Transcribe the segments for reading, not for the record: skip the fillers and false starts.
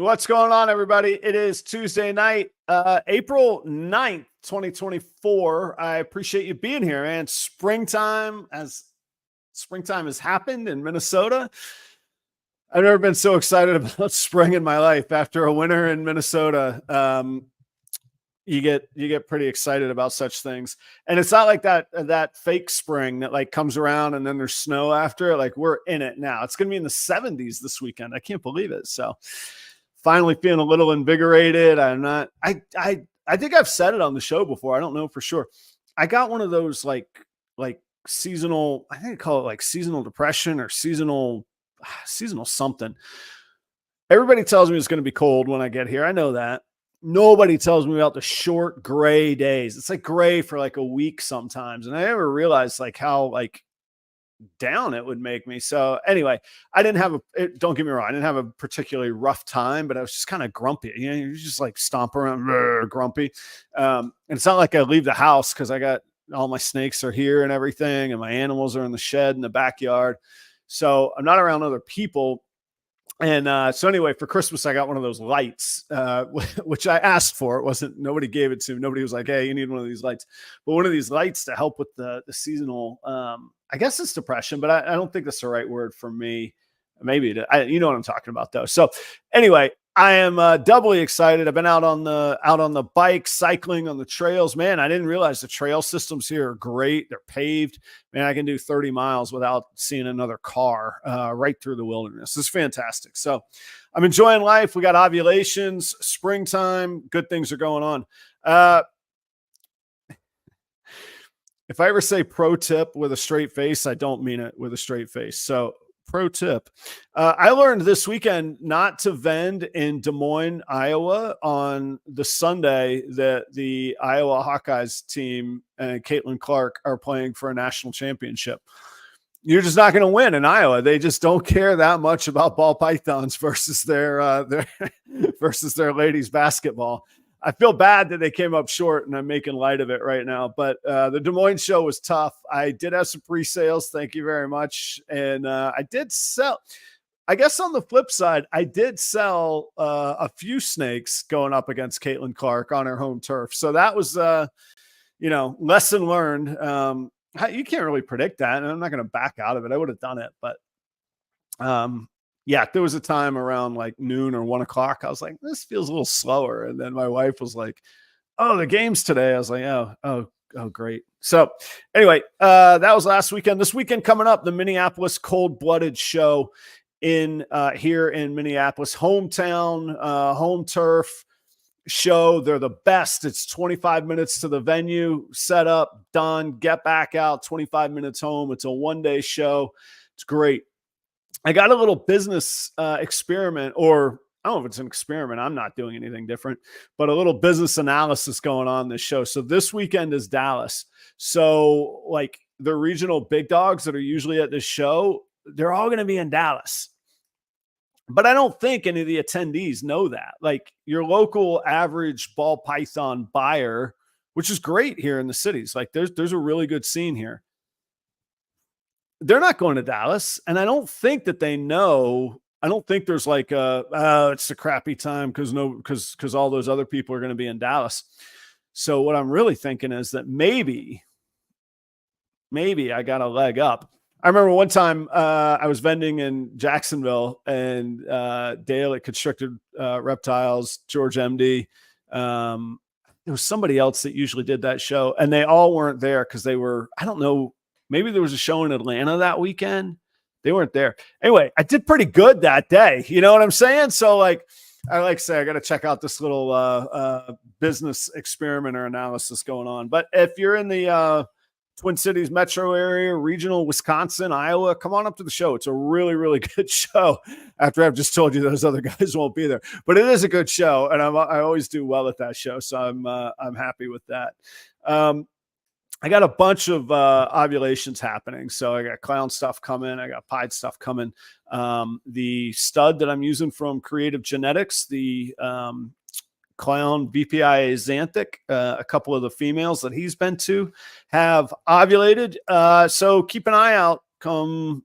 What's going on, everybody? It is Tuesday night, April 9th, 2024. I appreciate you being here, man. Springtime has happened in Minnesota. I've never been so excited about spring in my life. After a winter in Minnesota, you get pretty excited about such things. And it's not like that fake spring that like comes around and then there's snow after. Like, we're in it now. It's going to be in the 70s this weekend. I can't believe it. So finally feeling a little invigorated. I think I've said it on the show before. I don't know for sure. I got one of those like seasonal, I think I call it like seasonal depression or seasonal something. Everybody tells me it's going to be cold when I get here. I know that. Nobody tells me about the short gray days. It's like gray for like a week sometimes. And I never realized like how like down it would make me. So anyway, don't get me wrong, I didn't have a particularly rough time, but I was just kind of grumpy. You know, you're just like stomp around grumpy. And it's not like I leave the house because I got all my snakes are here and everything, and my animals are in the shed in the backyard. So I'm not around other people. And so anyway, for Christmas, I got one of those lights, which I asked for. Nobody gave it to me. Nobody was like, hey, you need one of these lights. But one of these lights to help with the seasonal, I guess it's depression, but I don't think that's the right word for me. Maybe you know what I'm talking about, though. So anyway, I am doubly excited. I've been out on the bike, cycling on the trails. Man, I didn't realize the trail systems here are great. They're paved. Man, I can do 30 miles without seeing another car right through the wilderness. It's fantastic. So I'm enjoying life. We got ovulations, springtime, good things are going on. If I ever say pro tip with a straight face, I don't mean it with a straight face. So pro tip. I learned this weekend not to vend in Des Moines, Iowa on the Sunday that the Iowa Hawkeyes team and Caitlin Clark are playing for a national championship. You're just not going to win in Iowa. They just don't care that much about ball pythons versus their ladies basketball. I feel bad that they came up short, and I'm making light of it right now. But the Des Moines show was tough. I did have some pre-sales. Thank you very much. And I did sell. I guess on the flip side, I did sell a few snakes going up against Caitlin Clark on her home turf. So that was, lesson learned. You can't really predict that, and I'm not going to back out of it. I would have done it, but yeah, there was a time around like noon or 1 o'clock. I was like, this feels a little slower. And then my wife was like, oh, the game's today. I was like, oh, great. So anyway, that was last weekend. This weekend coming up, the Minneapolis Cold-Blooded Show here in Minneapolis, hometown, home turf show. They're the best. It's 25 minutes to the venue, set up, done, get back out, 25 minutes home. It's a one-day show. It's great. I got a little business experiment, or I don't know if it's an experiment. I'm not doing anything different, but a little business analysis going on this show. So this weekend is Dallas. So like the regional big dogs that are usually at this show, they're all going to be in Dallas. But I don't think any of the attendees know that. Like your local average ball python buyer, which is great here in the cities. Like there's a really good scene here. They're not going to Dallas. And I don't think that they know. I don't think there's like it's a crappy time because all those other people are going to be in Dallas. So what I'm really thinking is that maybe I got a leg up. I remember one time I was vending in Jacksonville, and Dale at Constricted Reptiles, George MD. There was somebody else that usually did that show, and they all weren't there because they were, I don't know, maybe there was a show in Atlanta that weekend. They weren't there. Anyway, I did pretty good that day. You know what I'm saying? So like I say, I got to check out this little business experiment or analysis going on. But if you're in the Twin Cities metro area, regional Wisconsin, Iowa, come on up to the show. It's a really, really good show after I've just told you those other guys won't be there. But it is a good show, and I always do well at that show. So I'm happy with that. I got a bunch of ovulations happening. So I got clown stuff coming. I got pied stuff coming. The stud that I'm using from Creative Genetics, the clown VPI Xanthic, a couple of the females that he's been to have ovulated. So keep an eye out come,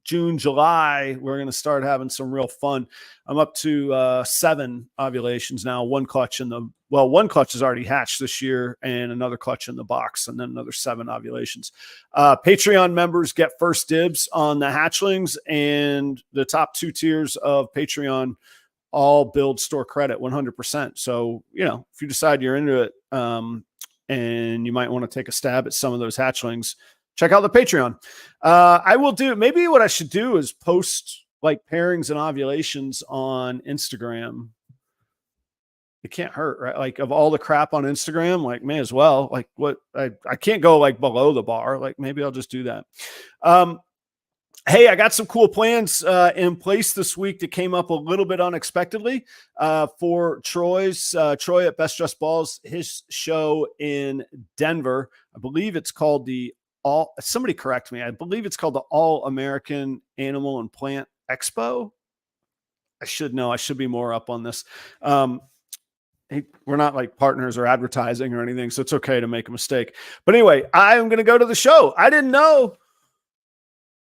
June, July, we're going to start having some real fun. I'm up to 7 ovulations now. One clutch is already hatched this year, and another clutch in the box, and then another 7 ovulations. Patreon members get first dibs on the hatchlings, and the top 2 tiers of Patreon all build store credit 100%. So, if you decide you're into it, and you might want to take a stab at some of those hatchlings, check out the Patreon. I will do, maybe what I should do is post like pairings and ovulations on Instagram. It can't hurt, right? Like, of all the crap on Instagram, like, may as well, like, what I can't go like below the bar. Like, maybe I'll just do that. Hey, I got some cool plans in place this week that came up a little bit unexpectedly for Troy at Best Dressed Balls, his show in Denver. I believe it's called somebody correct me. I believe it's called the All American Animal and Plant Expo. I should know. I should be more up on this. We're not like partners or advertising or anything, so it's okay to make a mistake. But anyway, I'm going to go to the show. I didn't know.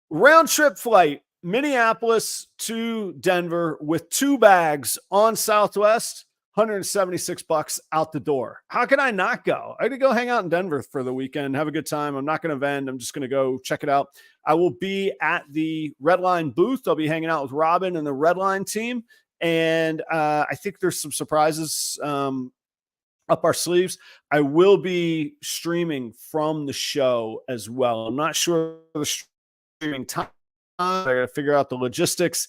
Round trip flight, Minneapolis to Denver with 2 bags on Southwest, $176 out the door. How can I not go? I could go hang out in Denver for the weekend, have a good time. I'm not going to vend. I'm just going to go check it out. I will be at the REDLINE booth. I'll be hanging out with Robin and the REDLINE team. And I think there's some surprises up our sleeves. I will be streaming from the show as well. I'm not sure the streaming time. I got to figure out the logistics.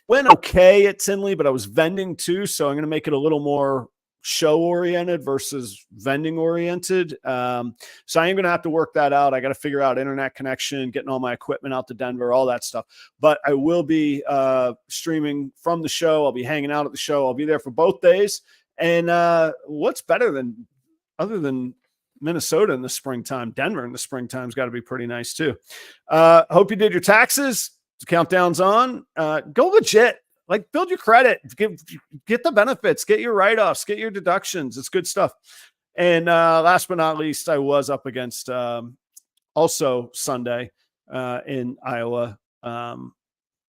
Went okay at Tinley, but I was vending too, so I'm going to make it a little more show oriented versus vending oriented. So I am going to have to work that out. I got to figure out internet connection, getting all my equipment out to Denver, all that stuff. But I will be streaming from the show. I'll be hanging out at the show. I'll be there for both days. And what's better than, other than Minnesota in the springtime, Denver in the springtime's got to be pretty nice too. Hope you did your taxes. The countdown's on. Go legit. Like, build your credit. Get the benefits. Get your write-offs. Get your deductions. It's good stuff. And last but not least, I was up against also Sunday in Iowa,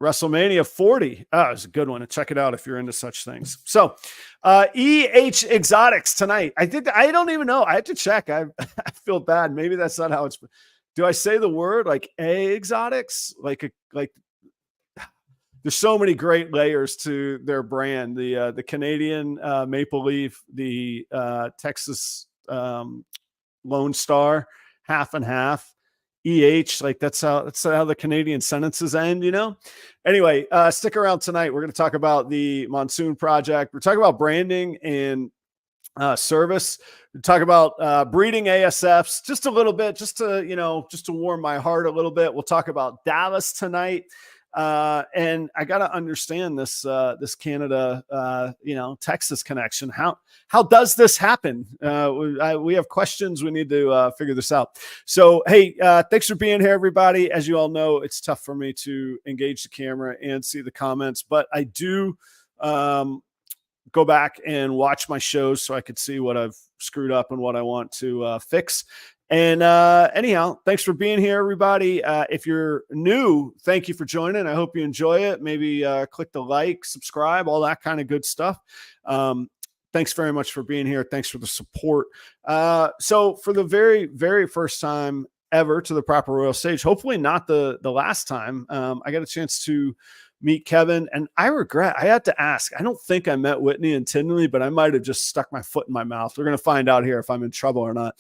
WrestleMania 40. Oh, it was a good one. And check it out if you're into such things. So EH Xotics tonight. I don't even know. I have to check. I feel bad. Maybe that's not how it's. Do I say the word like exotics? Like there's so many great layers to their brand. The Canadian Maple Leaf, the Texas Lone Star, half and half. EH, like that's how the Canadian sentences end, Anyway, stick around tonight. We're going to talk about the Monsoon project. We're talking about branding and service. We talk about breeding ASFs just a little bit, just to warm my heart a little bit. We'll talk about Dallas tonight. And I got to understand this Canada, Texas connection. How does this happen? We have questions. We need to figure this out. So, hey, thanks for being here, everybody. As you all know, it's tough for me to engage the camera and see the comments, but I do go back and watch my shows so I could see what I've screwed up and what I want to fix. And anyhow, thanks for being here, everybody. If you're new, thank you for joining. I hope you enjoy it. Maybe click the like, subscribe, all that kind of good stuff. Thanks very much for being here. Thanks for the support. So for the very, very first time ever to the Proper Royal stage, hopefully not the last time, I got a chance to meet Kevin, and I had to ask. I don't think I met Whitney and Tinley, but I might have just stuck my foot in my mouth. We're going to find out here if I'm in trouble or not.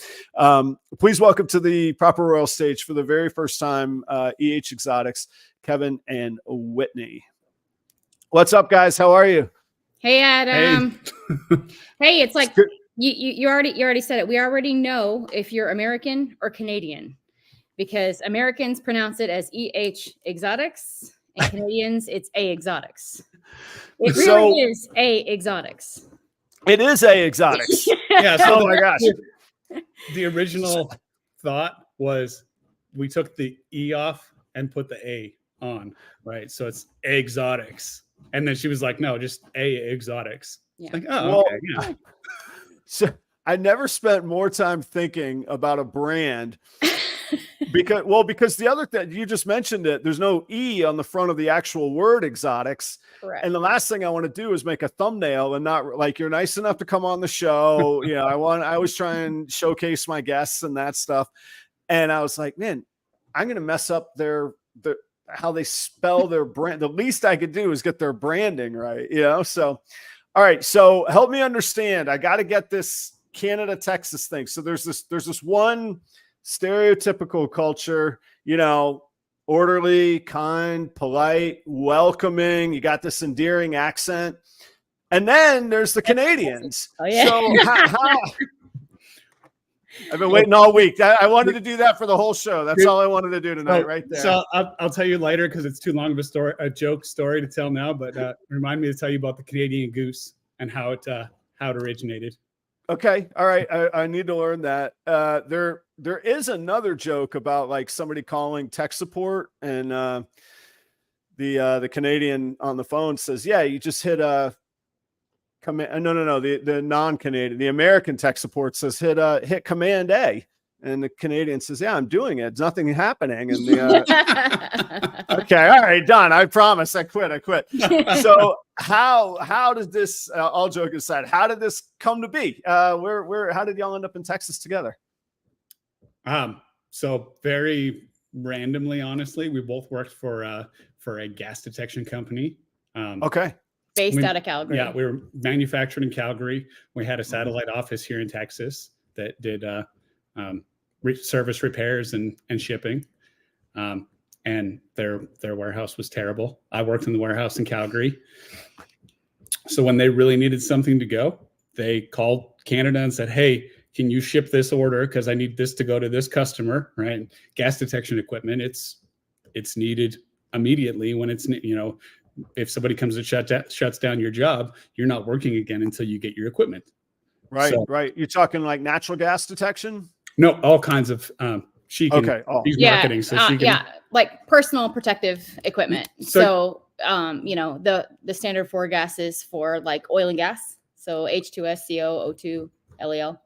Please welcome to the Proper Royal stage for the very first time, EH Xotics, Kevin and Whitney. What's up, guys? How are you? Hey, Adam. Hey, it's like you already said it. We already know if you're American or Canadian, because Americans pronounce it as EH Xotics. And Canadians, it's A Xotics. It really is A Xotics. It is A Xotics. Yeah. So oh my gosh. The original thought was we took the E off and put the A on, right? So it's A Xotics. And then she was like, no, just A Xotics. Yeah. Like, oh, okay, yeah. So I never spent more time thinking about a brand Because the other thing you just mentioned it, there's no E on the front of the actual word exotics. Correct. And the last thing I want to do is make a thumbnail and not like, you're nice enough to come on the show. You know, I always try and showcase my guests and that stuff. And I was like, man, I'm going to mess up how they spell their brand. The least I could do is get their branding right. You know? So, all right. So help me understand. I got to get this Canada, Texas thing. So there's this one stereotypical culture, you know, orderly, kind, polite, welcoming. You got this endearing accent. And then there's the Canadians. Oh, yeah. So how I've been waiting all week. I wanted to do that for the whole show. That's all I wanted to do tonight, right there. So I'll tell you later because it's too long of a joke story to tell now. But remind me to tell you about the Canadian goose and how it originated. Okay. All right. I need to learn that. There is another joke about like somebody calling tech support and the Canadian on the phone says, yeah, you just hit command. No. The non-Canadian, the American tech support says hit Command A. And the Canadian says, yeah, I'm doing it. There's nothing happening. And okay. All right, done. I promise. I quit. So how did this, all joke aside, how did this come to be? How did y'all end up in Texas together? So very randomly, honestly, we both worked for a gas detection company. Okay. Based out of Calgary. Yeah. We were manufactured in Calgary. We had a satellite office here in Texas that did, service repairs and shipping. And their warehouse was terrible. I worked in the warehouse in Calgary. So when they really needed something to go, they called Canada and said, hey, can you ship this order? Because I need this to go to this customer, right? Gas detection equipment, it's needed immediately when it's, you know, if somebody comes and shuts down your job, you're not working again until you get your equipment. Right, so, right. You're talking like natural gas detection? No, all kinds of she can she's marketing, so she can like personal protective equipment. So you know, the standard for gases for like oil and gas. So H2S, CO, O2, LEL.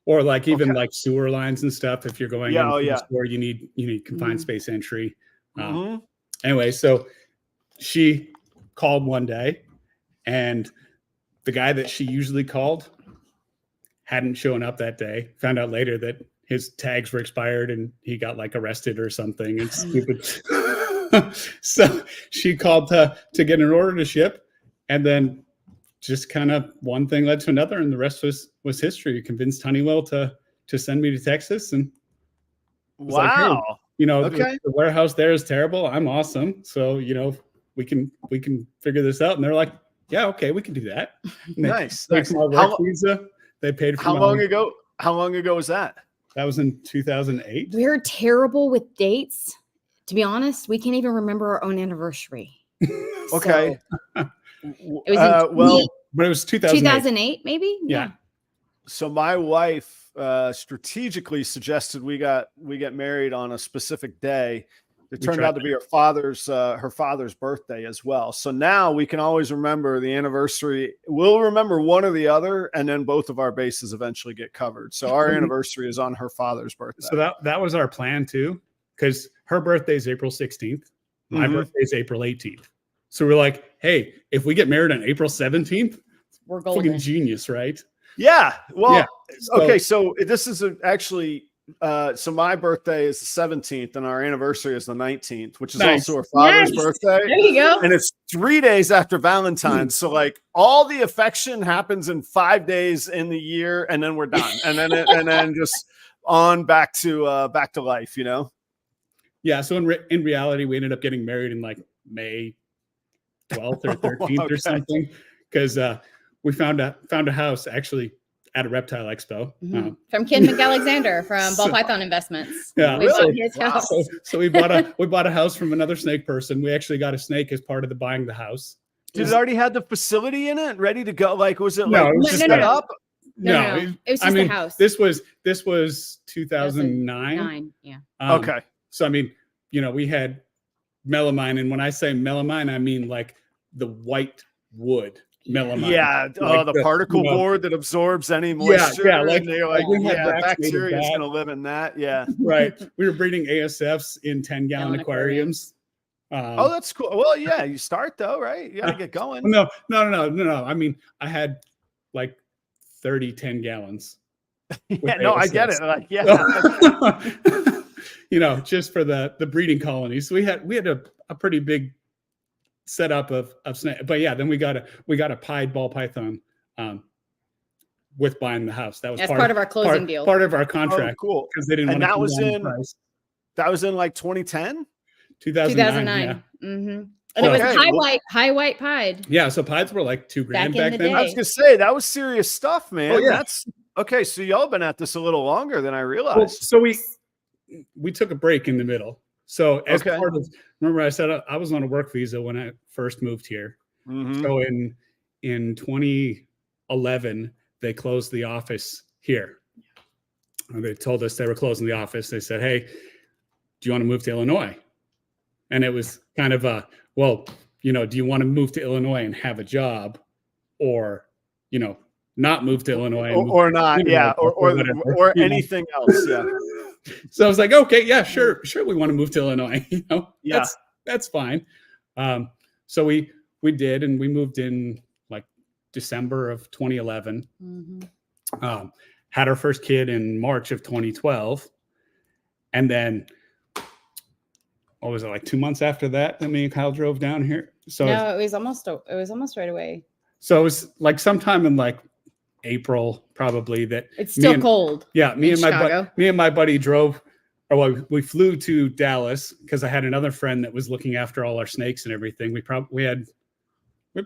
Or like even like sewer lines and stuff. If you're going into the store, you need confined space entry. Anyway, so she called one day and the guy that she usually called hadn't shown up that day. Found out later that his tags were expired and he got like arrested or something. It's stupid. So she called to get an order to ship, and then just kind of one thing led to another, and the rest was history. Convinced Honeywell to send me to Texas, and wow, like, hey, you know, the warehouse there is terrible. I'm awesome, so you know we can figure this out. And they're like, yeah, okay, we can do that. Nice. My work visa. They paid for how long ago? How long ago was that? That was in 2008. We're terrible with dates. To be honest, we can't even remember our own anniversary. Okay. So, it was but it was 2008 maybe. Yeah. So my wife strategically suggested we get married on a specific day. It turned out to be her father's birthday as well. So now we can always remember the anniversary. We'll remember one or the other, and then both of our bases eventually get covered. So our anniversary is on her father's birthday. So that was our plan too, because her birthday is April 16th. My birthday is April 18th. So we're like, hey, if we get married on April 17th, we're golden. Fucking genius, right? Yeah. Well, okay. So this is actually. So my birthday is the 17th and our anniversary is the 19th, which is also her father's birthday. There you go. And it's 3 days after Valentine's. So like all the affection happens in 5 days in the year, and then we're done. And then just on back to life, you know? Yeah. So in reality, we ended up getting married in like May 12th or 13th or something. Because we found a house actually at a reptile expo from Ken McAlexander from Ball Python Investments. Yeah, we bought his house. So we bought a house from another snake person. We actually got a snake as part of the buying the house. Did it already have the facility in it, ready to go? Like, was it no, like it was just set up? No, it was just a house. This was 2009. Yeah. Okay. So I mean, you know, we had melamine, and when I say melamine, I mean like the white wood. melamine. Yeah. Like the particle board that absorbs any moisture. Yeah. Like, and they're like, we had racks made of bacteria is that. going to live in that. Yeah. Right. We were breeding ASFs in 10-gallon aquariums. Oh, that's cool. Well, yeah, you start though, right? You got to get going. No. I mean, I had like 30 10 gallons. Yeah, no, I get it. Like, yeah. You know, just for the breeding colonies. So we had a pretty big setup of snake. But yeah, then we got a pied ball python with buying the house. That was part of our closing deal. Part of our contract. Oh, cool. Because they didn't want to. That was in like 2010? 2009. Yeah. Mm-hmm. And it was high white pied. Yeah, so pieds were like $2,000 back then. I was gonna say that was serious stuff, man. Oh, yeah. That's okay. So y'all been at this a little longer than I realized. Well, so we took a break in the middle. So as part of, remember I said I was on a work visa when I first moved here. Mm-hmm. So in 2011 they closed the office here. And they told us they were closing the office. They said, "Hey, do you want to move to Illinois?" And it was kind of well, you know, do you want to move to Illinois and have a job, or, you know, not move to Illinois or not, yeah, or anything else, yeah. So I was like, okay, yeah, sure, we want to move to Illinois, you know, yeah, that's fine. So we did, and we moved in like December of 2011. Mm-hmm. Had our first kid in March of 2012, and then. What was it, like 2 months after that me and Kyle drove down here? So no, it was almost right away. So it was like sometime in like April, probably, that it's still cold. Yeah, me and my buddy drove, or well, we flew to Dallas because I had another friend that was looking after all our snakes and everything. We had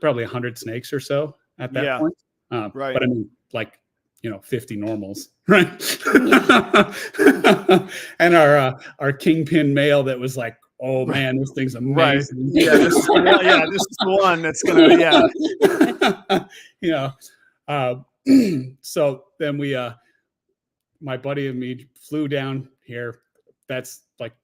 probably 100 snakes or so at that point. Right. But I mean, like, you know, 50 normals, right? And our kingpin male that was like, oh man, this thing's amazing. Right. Yeah, this is the one that's gonna, you know. So then we my buddy and me flew down here. That's like,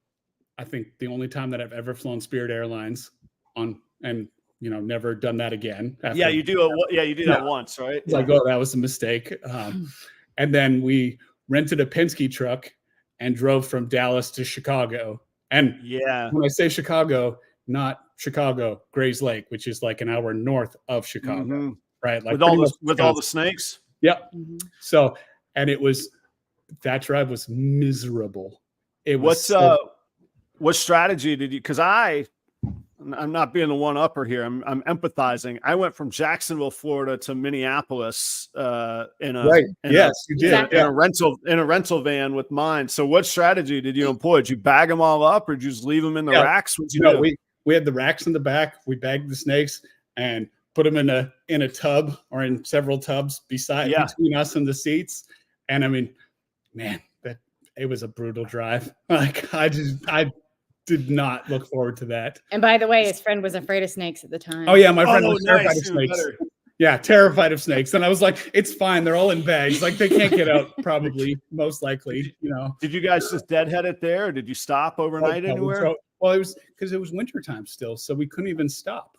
I think the only time that I've ever flown Spirit Airlines on, and you know, never done that again. Yeah, you do that once, right? It's like, oh, that was a mistake. And then we rented a Penske truck and drove from Dallas to Chicago. And when I say Chicago, not Chicago, Grays Lake, which is like an hour north of Chicago, right? Like with all the snakes. Yep. Mm-hmm. So, and that drive was miserable. It was. What strategy did you? Because I'm not being the one upper here. I'm empathizing. I went from Jacksonville, Florida to Minneapolis in a rental van with mine. So what strategy did you employ? Did you bag them all up, or did you just leave them in the racks? What'd you do? We had the racks in the back. We bagged the snakes and put them in a tub or in several tubs between us and the seats. And I mean, man, it was a brutal drive. Like I did not look forward to that. And by the way, his friend was afraid of snakes at the time. Oh yeah, my friend was terrified of snakes. Yeah, terrified of snakes. And I was like, it's fine. They're all in bags. Like they can't get out, probably, most likely, you know. Did you guys just deadhead it there, or did you stop overnight anywhere? Well, it was because it was wintertime still, so we couldn't even stop.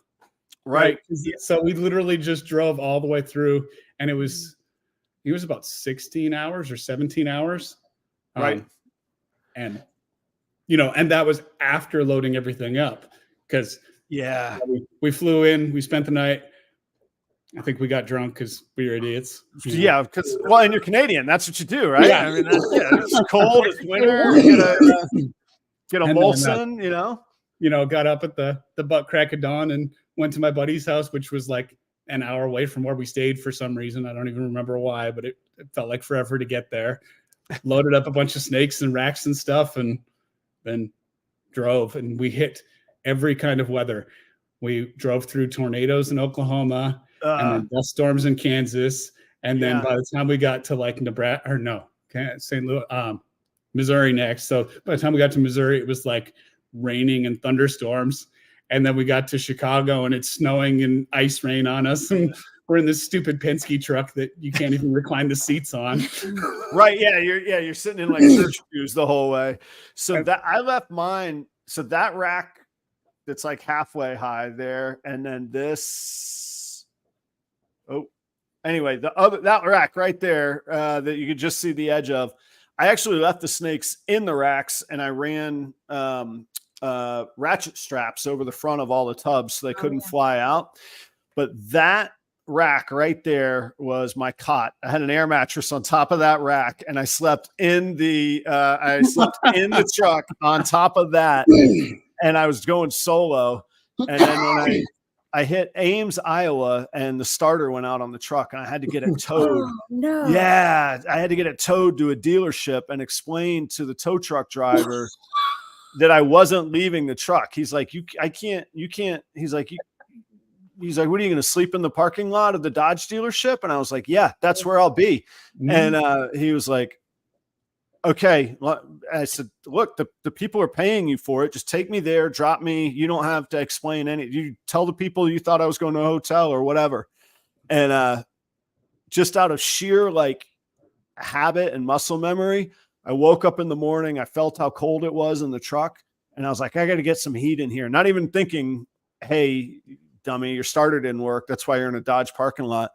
Right. So we literally just drove all the way through, and it was about 16 hours or 17 hours. Right. And you know, and that was after loading everything up, because we flew in, we spent the night. I think we got drunk because we were idiots. Yeah, because and you're Canadian, that's what you do, right? Yeah. I mean, it's cold, it's winter. You get a Molson, you know. You know, got up at the butt crack of dawn and went to my buddy's house, which was like an hour away from where we stayed for some reason. I don't even remember why, but it felt like forever to get there. Loaded up a bunch of snakes and racks and stuff, and then drove, and we hit every kind of weather. We drove through tornadoes in Oklahoma, and then dust storms in Kansas, and then by the time we got to like Nebraska, or no, St. Louis, Missouri next. So by the time we got to Missouri, it was like raining and thunderstorms, and then we got to Chicago, and it's snowing and ice rain on us, and we're in this stupid Penske truck that you can't even recline the seats on. Right. Yeah. You're sitting in like church shoes the whole way. So that I left mine. So that rack that's like halfway high there. And then this anyway, that rack right there that you could just see the edge of, I actually left the snakes in the racks and I ran ratchet straps over the front of all the tubs so they couldn't fly out. But that rack right there was my cot. I had an air mattress on top of that rack, and I slept in the truck on top of that, and I was going solo. And then when I hit Ames, Iowa, and the starter went out on the truck, and I had to get it towed. Oh, no. Yeah, I had to get it towed to a dealership and explain to the tow truck driver that I wasn't leaving the truck. He's like, you can't. He's like, what are you going to sleep in the parking lot of the Dodge dealership? And I was like, yeah, that's where I'll be. And he was like, okay. I said, look, the people are paying you for it. Just take me there, drop me. You don't have to explain you tell the people you thought I was going to a hotel or whatever. And just out of sheer like habit and muscle memory, I woke up in the morning. I felt how cold it was in the truck. And I was like, I got to get some heat in here. Not even thinking, hey, dummy, your starter didn't work. That's why you're in a Dodge parking lot.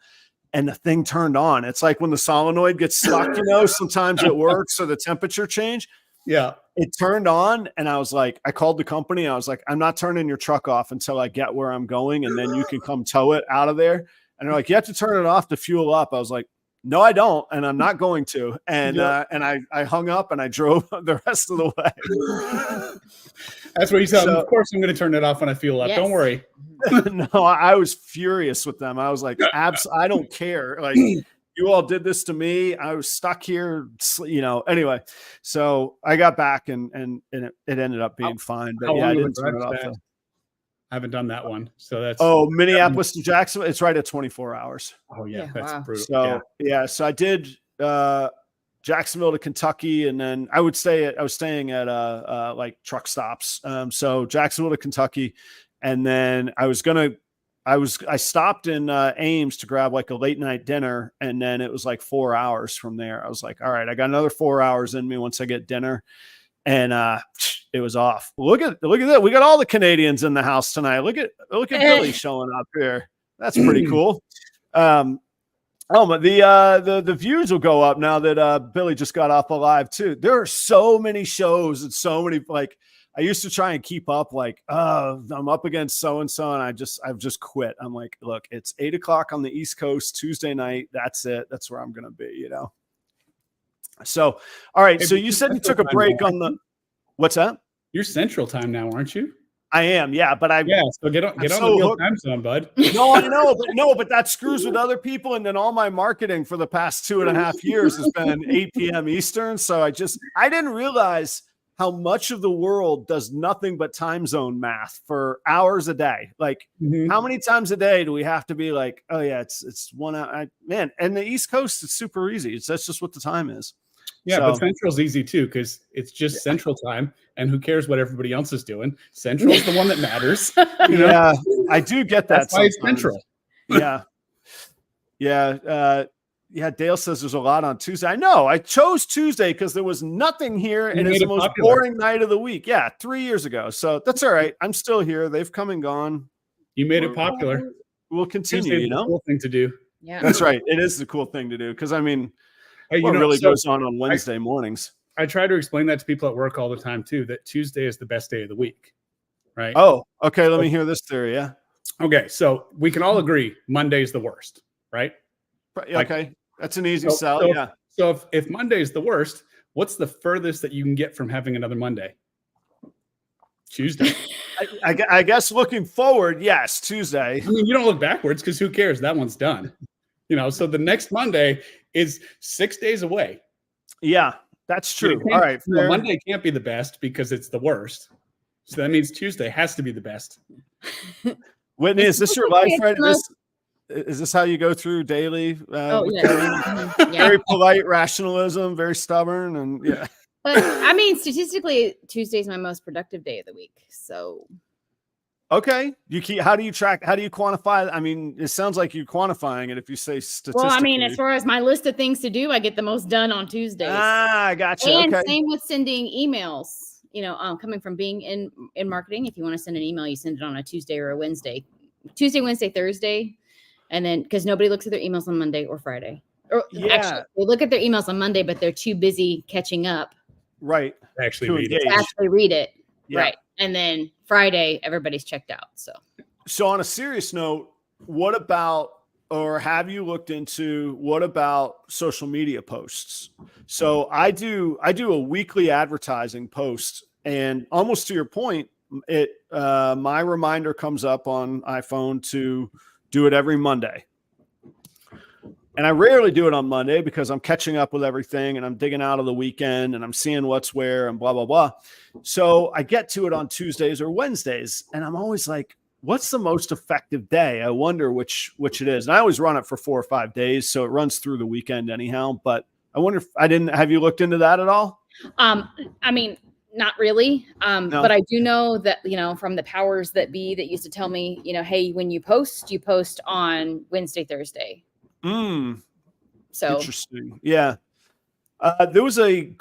And the thing turned on. It's like when the solenoid gets stuck, sometimes it works or the temperature change. Yeah. It turned on. And I was like, I called the company. I was like, I'm not turning your truck off until I get where I'm going. And then you can come tow it out of there. And they're like, you have to turn it off to fuel up. I was like, no, I don't. And I'm not going to. And, and I hung up and I drove the rest of the way. That's what you said. Of course, I'm going to turn it off when I fuel up. Yes. Don't worry. No, I was furious with them. I was like, I don't care. Like, you all did this to me. I was stuck here, anyway. So I got back and it ended up being fine. But yeah, I didn't turn it off. I haven't done that one. So that's Minneapolis to Jacksonville. It's right at 24 hours. Oh yeah, that's brutal. So so I did Jacksonville to Kentucky, and then I was staying at like truck stops. So Jacksonville to Kentucky, and then I stopped in Ames to grab like a late night dinner, and then it was like 4 hours from there. I was like, all right, I got another 4 hours in me once I get dinner. And it was off. Look at that. We got all the Canadians in the house tonight. Look at Billy showing up here. That's pretty cool. But the views will go up now that Billy just got off the live too. There are so many shows and so many, like, I used to try and keep up, like, I'm up against so-and-so, and I've just quit. I'm like, look, it's 8 o'clock on the East Coast, Tuesday night. That's it. That's where I'm going to be, So, all right. So you said you took a break on the, what's that? You're Central Time now, aren't you? I am. Yeah. But so get on the real time zone, bud. No, I know, but that screws with other people. And then all my marketing for the past 2.5 years has been 8 p.m. Eastern. So I didn't realize how much of the world does nothing but time zone math for hours a day. Like how many times a day do we have to be like, oh yeah, it's 1 hour, man. And the East Coast, it's super easy. That's just what the time is. Yeah, but Central's easy too because it's just Central Time, and who cares what everybody else is doing? Central's the one that matters. Yeah, I do get that. That's why it's Central. Yeah. Dale says there's a lot on Tuesday. I know. I chose Tuesday because there was nothing here, and it's the most boring night of the week. Yeah, 3 years ago. So that's all right. I'm still here. They've come and gone. You made it popular. We'll continue. Tuesday's the cool thing to do. Yeah, that's right. It is the cool thing to do because what really goes on Wednesday mornings? I try to explain that to people at work all the time too, that Tuesday is the best day of the week, right? Oh, okay. Let me hear this theory. Yeah. Okay. So we can all agree Monday is the worst, right? Okay. That's an easy sell. Yeah. So if Monday is the worst, what's the furthest that you can get from having another Monday? Tuesday. I guess looking forward, yes, Tuesday. I mean, you don't look backwards because who cares? That one's done. So the next Monday is 6 days away. Yeah, that's true. All right. Monday can't be the best because it's the worst. So that means Tuesday has to be the best. Whitney, is this your life, right? Is this how you go through daily? Very polite rationalism, very stubborn. And yeah. But statistically, Tuesday is my most productive day of the week. So. Okay. How do you quantify? It sounds like you're quantifying it if you say statistically. Well, as far as my list of things to do, I get the most done on Tuesdays. I gotcha. And same with sending emails. Coming from being in marketing, if you want to send an email, you send it on a Tuesday or a Wednesday. Tuesday, Wednesday, Thursday. And then, because nobody looks at their emails on Monday or Friday. Or Yeah. actually, they look at their emails on Monday, but they're too busy catching up. Right. Actually To read it. engage. Actually read it. Yeah. Right. And then Friday, everybody's checked out. So on a serious note, what about, or have you looked into what about social media posts? So I do a weekly advertising post, and almost to your point, my reminder comes up on iPhone to do it every Monday. And I rarely do it on Monday because I'm catching up with everything and I'm digging out of the weekend and I'm seeing what's where and blah, blah, blah. So I get to it on Tuesdays or Wednesdays, and I'm always like, what's the most effective day? I wonder which it is. And I always run it for 4 or 5 days, so it runs through the weekend anyhow. But I wonder if have you looked into that at all? I mean, not really. No. But I do know that, from the powers that be that used to tell me, hey, when you post on Wednesday, Thursday. So interesting. Yeah. There was a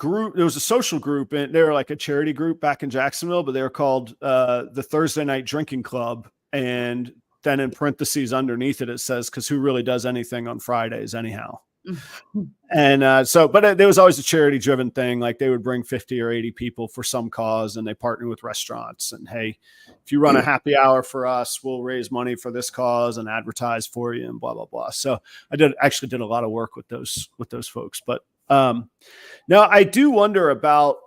social group, and they were like a charity group back in Jacksonville, but they were called the Thursday Night Drinking Club. And then in parentheses underneath it says, because who really does anything on Fridays anyhow? And but there was always a charity driven thing. Like they would bring 50 or 80 people for some cause, and they partner with restaurants. And hey, if you run a happy hour for us, we'll raise money for this cause and advertise for you and blah, blah, blah. So I actually did a lot of work with those folks. But now I do wonder about,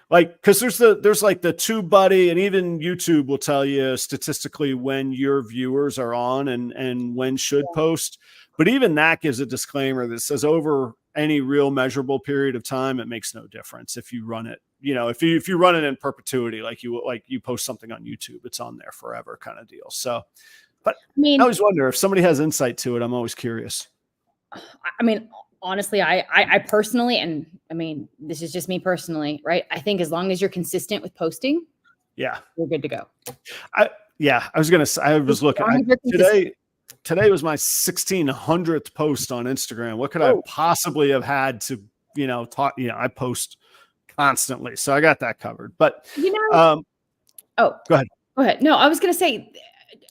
like, because there's like the TubeBuddy, and even YouTube will tell you statistically when your viewers are on and when should post. But even that gives a disclaimer that says over any real measurable period of time, it makes no difference if you run it. If you run it in perpetuity, like you post something on YouTube, it's on there forever, kind of deal. So, but I always wonder if somebody has insight to it. I'm always curious. I mean, honestly, I personally, and I mean, this is just me personally, right? I think as long as you're consistent with posting, yeah, you're good to go. I was looking today was my 1600th post on Instagram. What could I possibly have had to, talk? I post constantly, so I got that covered. But go ahead. Go ahead. No, I was going to say,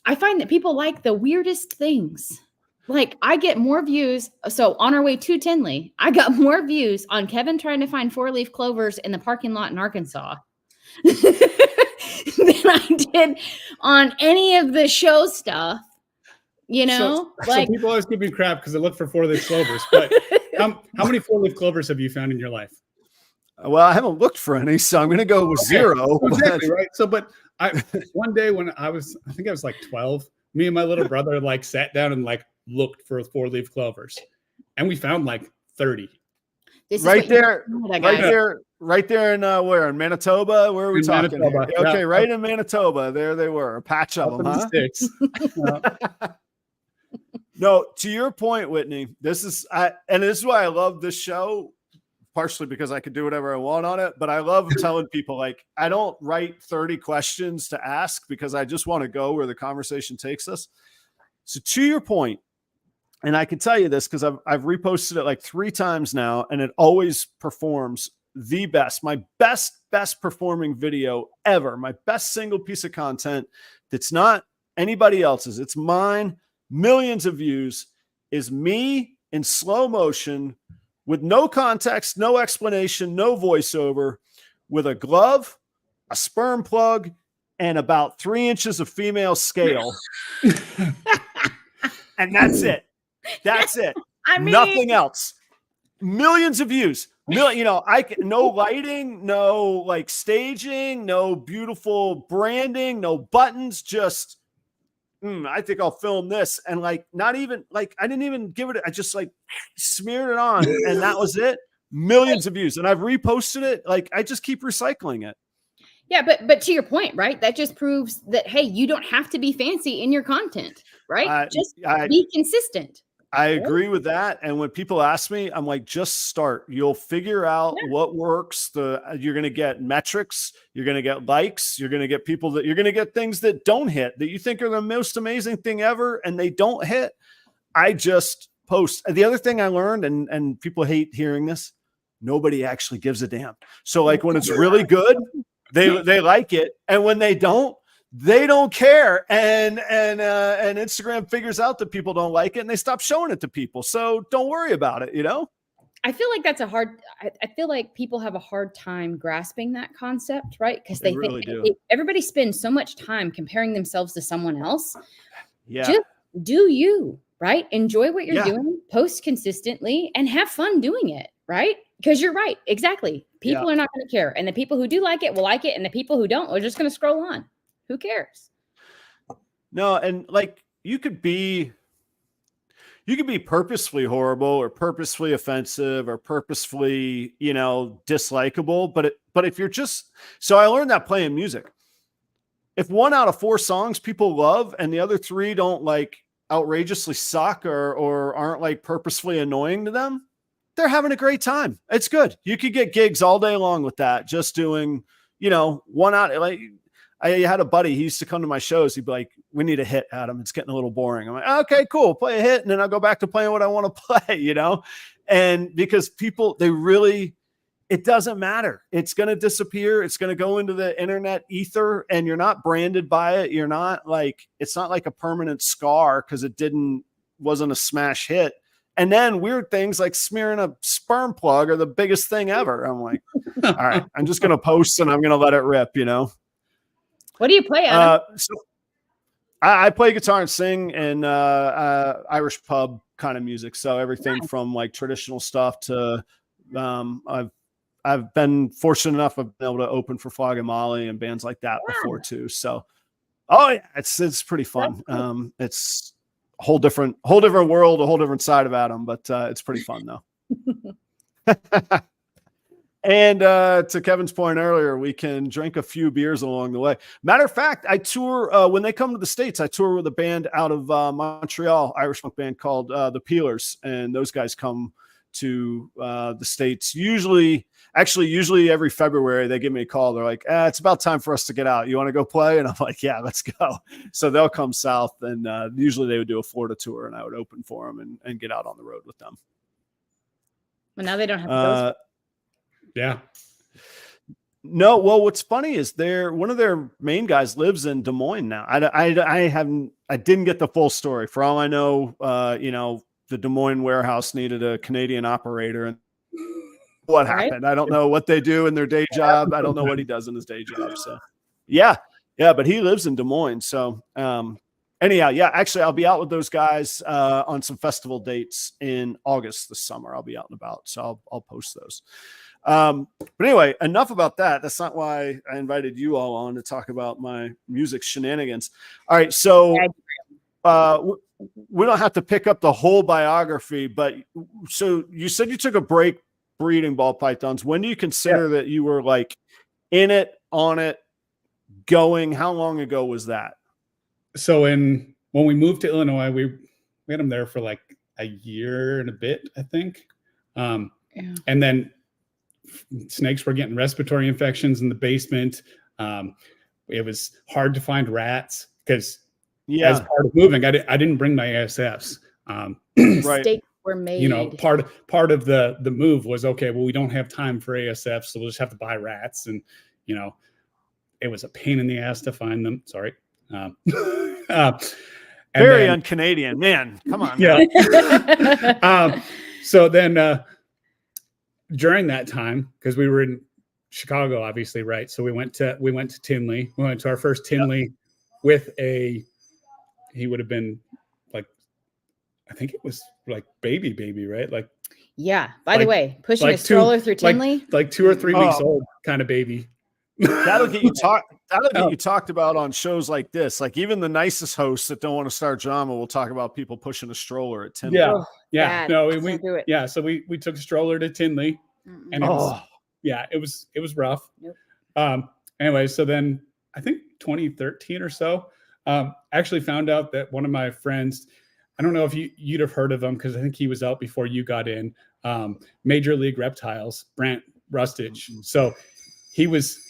I find that people like the weirdest things. Like I get more views. So on our way to Tinley, I got more views on Kevin trying to find 4-leaf clovers in the parking lot in Arkansas than I did on any of the show stuff. So people always give me crap because I look for 4-leaf clovers. But how many 4-leaf clovers have you found in your life? Well, I haven't looked for any, so I'm going to go with 0. Exactly, right. So, but one day when I think I was like 12, me and my little brother like sat down and like looked for 4-leaf clovers, and we found like 30. Right there in where, in Manitoba? Where are we talking? Okay, right in Manitoba. There they were, a patch of them, huh? No, to your point, Whitney, this is why I love this show, partially because I could do whatever I want on it, but I love telling people, like, I don't write 30 questions to ask because I just want to go where the conversation takes us. So to your point, and I can tell you this because I've reposted it like 3 times now, and it always performs the best. My best performing video ever, my best single piece of content that's not anybody else's, it's mine, millions of views, is me in slow motion with no context, no explanation, no voiceover, with a glove, a sperm plug, and about 3 inches of female scale. And that's it. That's it. Nothing else. Millions of views. No lighting, no like staging, no beautiful branding, no buttons, just I think I'll film this. And like, not even like, I didn't even give it, I just like smeared it on and that was it. Millions of views. And I've reposted it. Like, I just keep recycling it. Yeah. But to your point, right? That just proves that, hey, you don't have to be fancy in your content, right? Just be consistent. I agree with that. And when people ask me, I'm like, just start. You'll figure out what works. You're going to get metrics. You're going to get likes. You're going to get people you're going to get things that don't hit, that you think are the most amazing thing ever, and they don't hit. I just post. The other thing I learned, and people hate hearing this, nobody actually gives a damn. So like when it's really good, they like it. And when they don't, they don't care. And Instagram figures out that people don't like it and they stop showing it to people. So don't worry about it, you know? I feel like that's I feel like people have a hard time grasping that concept, right? Because They they really think do. everybody spends so much time comparing themselves to someone else. Yeah. Just do you, right? Enjoy what you're Yeah. doing, post consistently, and have fun doing it, right? Because you're right. Exactly. People are not going to care. And the people who do like it will like it. And the people who don't are just going to scroll on. Who cares? No, and like you could be purposefully horrible or purposefully offensive or purposefully, you know, dislikable. But if you're just, so I learned that playing music. If 1 out of 4 songs people love and the other 3 don't like outrageously suck or aren't like purposefully annoying to them, they're having a great time. It's good. You could get gigs all day long with that. Just doing, you know, 1 out. Like I had a buddy, he used to come to my shows. He'd be like, we need a hit, Adam. It's getting a little boring. I'm like, okay, cool. Play a hit. And then I'll go back to playing what I want to play, you know? And because people, it doesn't matter. It's going to disappear. It's going to go into the internet ether and you're not branded by it. You're not like, it's not like a permanent scar because wasn't a smash hit. And then weird things like smearing a sperm plug are the biggest thing ever. I'm like, all right, I'm just going to post and I'm going to let it rip, you know? What do you play, Adam? So I play guitar and sing and Irish pub kind of music. So everything from like traditional stuff to I've been fortunate enough I've been able to open for Flog and Molly and bands like that before too. So yeah, it's pretty fun. It's a whole different world, a whole different side of Adam, but it's pretty fun though. And to Kevin's point earlier, we can drink a few beers along the way. Matter of fact, I tour when they come to the States. I tour with a band out of Montreal, Irish punk band called the Peelers, and those guys come to the States usually every February. They give me a call. They're like, it's about time for us to get out. You want to go play? And I'm like, yeah, let's go. So they'll come south, and usually they would do a Florida tour, and I would open for them and get out on the road with them. Well, now they don't have those. Yeah. No, well, what's funny is one of their main guys lives in Des Moines now. I didn't get the full story. For all I know, you know, the Des Moines warehouse needed a Canadian operator, and what happened? I don't know what they do in their day job. I don't know what he does in his day job. So yeah, but he lives in Des Moines. So anyhow, yeah, actually I'll be out with those guys on some festival dates in August this summer. I'll be out and about. So I'll post those. But anyway, enough about that. That's not why I invited you all on to talk about my music shenanigans. All right. So, we don't have to pick up the whole biography, but so you said you took a break breeding ball pythons. When do you consider that you were like in it, on it, going? How long ago was that? So when we moved to Illinois, we had them there for like a year and a bit, I think. And then snakes were getting respiratory infections in the basement. It was hard to find rats because as part of moving, I didn't bring my ASFs. Right. Mistakes were made. You know, part of the move was, okay, well, we don't have time for ASFs, so we'll just have to buy rats. And, you know, it was a pain in the ass to find them. Sorry. Very un-Canadian, man. Come on. Yeah. So then during that time, because we were in Chicago, obviously, right? So we went to Tinley. We went to our first Tinley with he would have been like, I think it was like baby, right? Like, yeah. By the way, pushing a stroller through Tinley, like 2 or 3 weeks old kind of baby. That'll get you talked about on shows like this. Like even the nicest hosts that don't want to start drama will talk about people pushing a stroller at Tinley. Yeah. No, we do it. Yeah. So we took a stroller to Tinley, and it was rough. Yep. Anyway, so then I think 2013 or so, actually found out that one of my friends, I don't know if you'd have heard of him because I think he was out before you got in, Major League Reptiles, Brant Rustage. So he was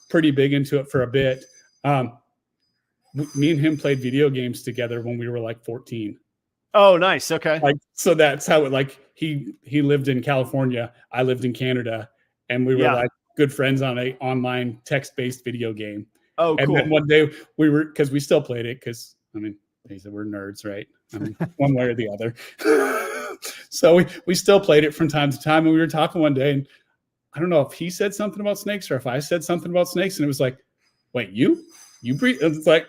pretty big into it for a bit. Me and him played video games together when we were like 14. Oh, nice. Okay. Like, so that's how it, like he lived in California. I lived in Canada, and we were like good friends on a online text-based video game. Oh, and cool. then one day because we still played it because I mean they said we're nerds, right? I mean, one way or the other. So we still played it from time to time, and we were talking one day, and I don't know if he said something about snakes or if I said something about snakes, and it was like, wait, you breed? It's like,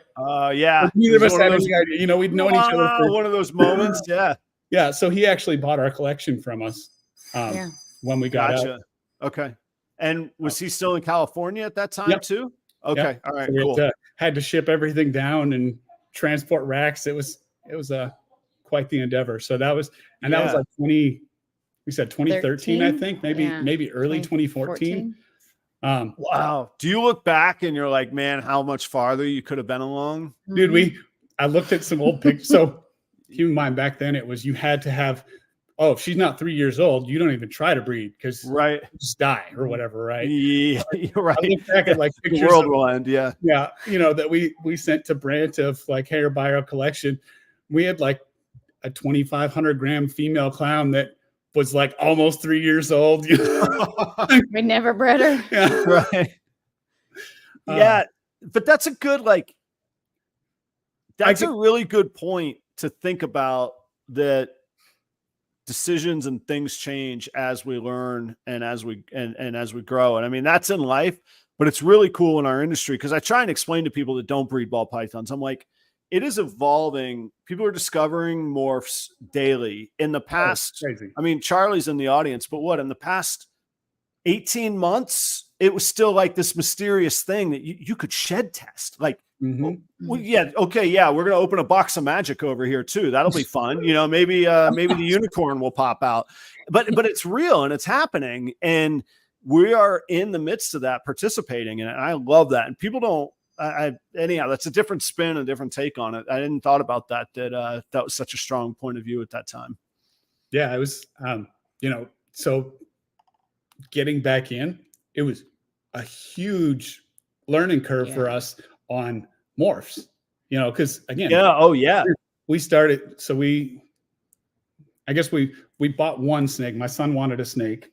yeah, neither of us had any idea. You know, we'd known each other for one of those moments. Yeah. So he actually bought our collection from us when we got out. Okay. And was he still in California at that time too? Okay. Yep. All right. So cool. Had to ship everything down and transport racks. It was quite the endeavor. So that was like 2013, I think, maybe early 2014. Wow. Do you look back and you're like, man, how much farther you could have been along? Dude, I looked at some old pictures. So keep in mind, back then it was, you had to have, if she's not 3 years old, you don't even try to breed because you just die or whatever, right? Yeah, you're right. I look back at like pictures the world will end, yeah, that we sent to Brant of like, hey, buy our collection. We had like a 2,500 gram female clown that was like almost 3 years old. We never bred her. Yeah, right. Yeah, but that's a good that's a really good point to think about, that decisions and things change as we learn and as we as we grow. And I mean, that's in life, but it's really cool in our industry, because I try and explain to people that don't breed ball pythons, I'm like, it is evolving. People are discovering morphs daily. In the past, I mean, Charlie's in the audience, but in the past 18 months, it was still like this mysterious thing that you could shed test. Like, we're going to open a box of magic over here too. That'll be fun. Maybe the unicorn will pop out, but it's real and it's happening. And we are in the midst of that, participating in it. And I love that. And people don't, anyhow, that's a different spin, a different take on it. I didn't thought about that was such a strong point of view at that time. Yeah, it was, so getting back in, it was a huge learning curve for us on morphs, because again, we started. So I guess we bought one snake. My son wanted a snake.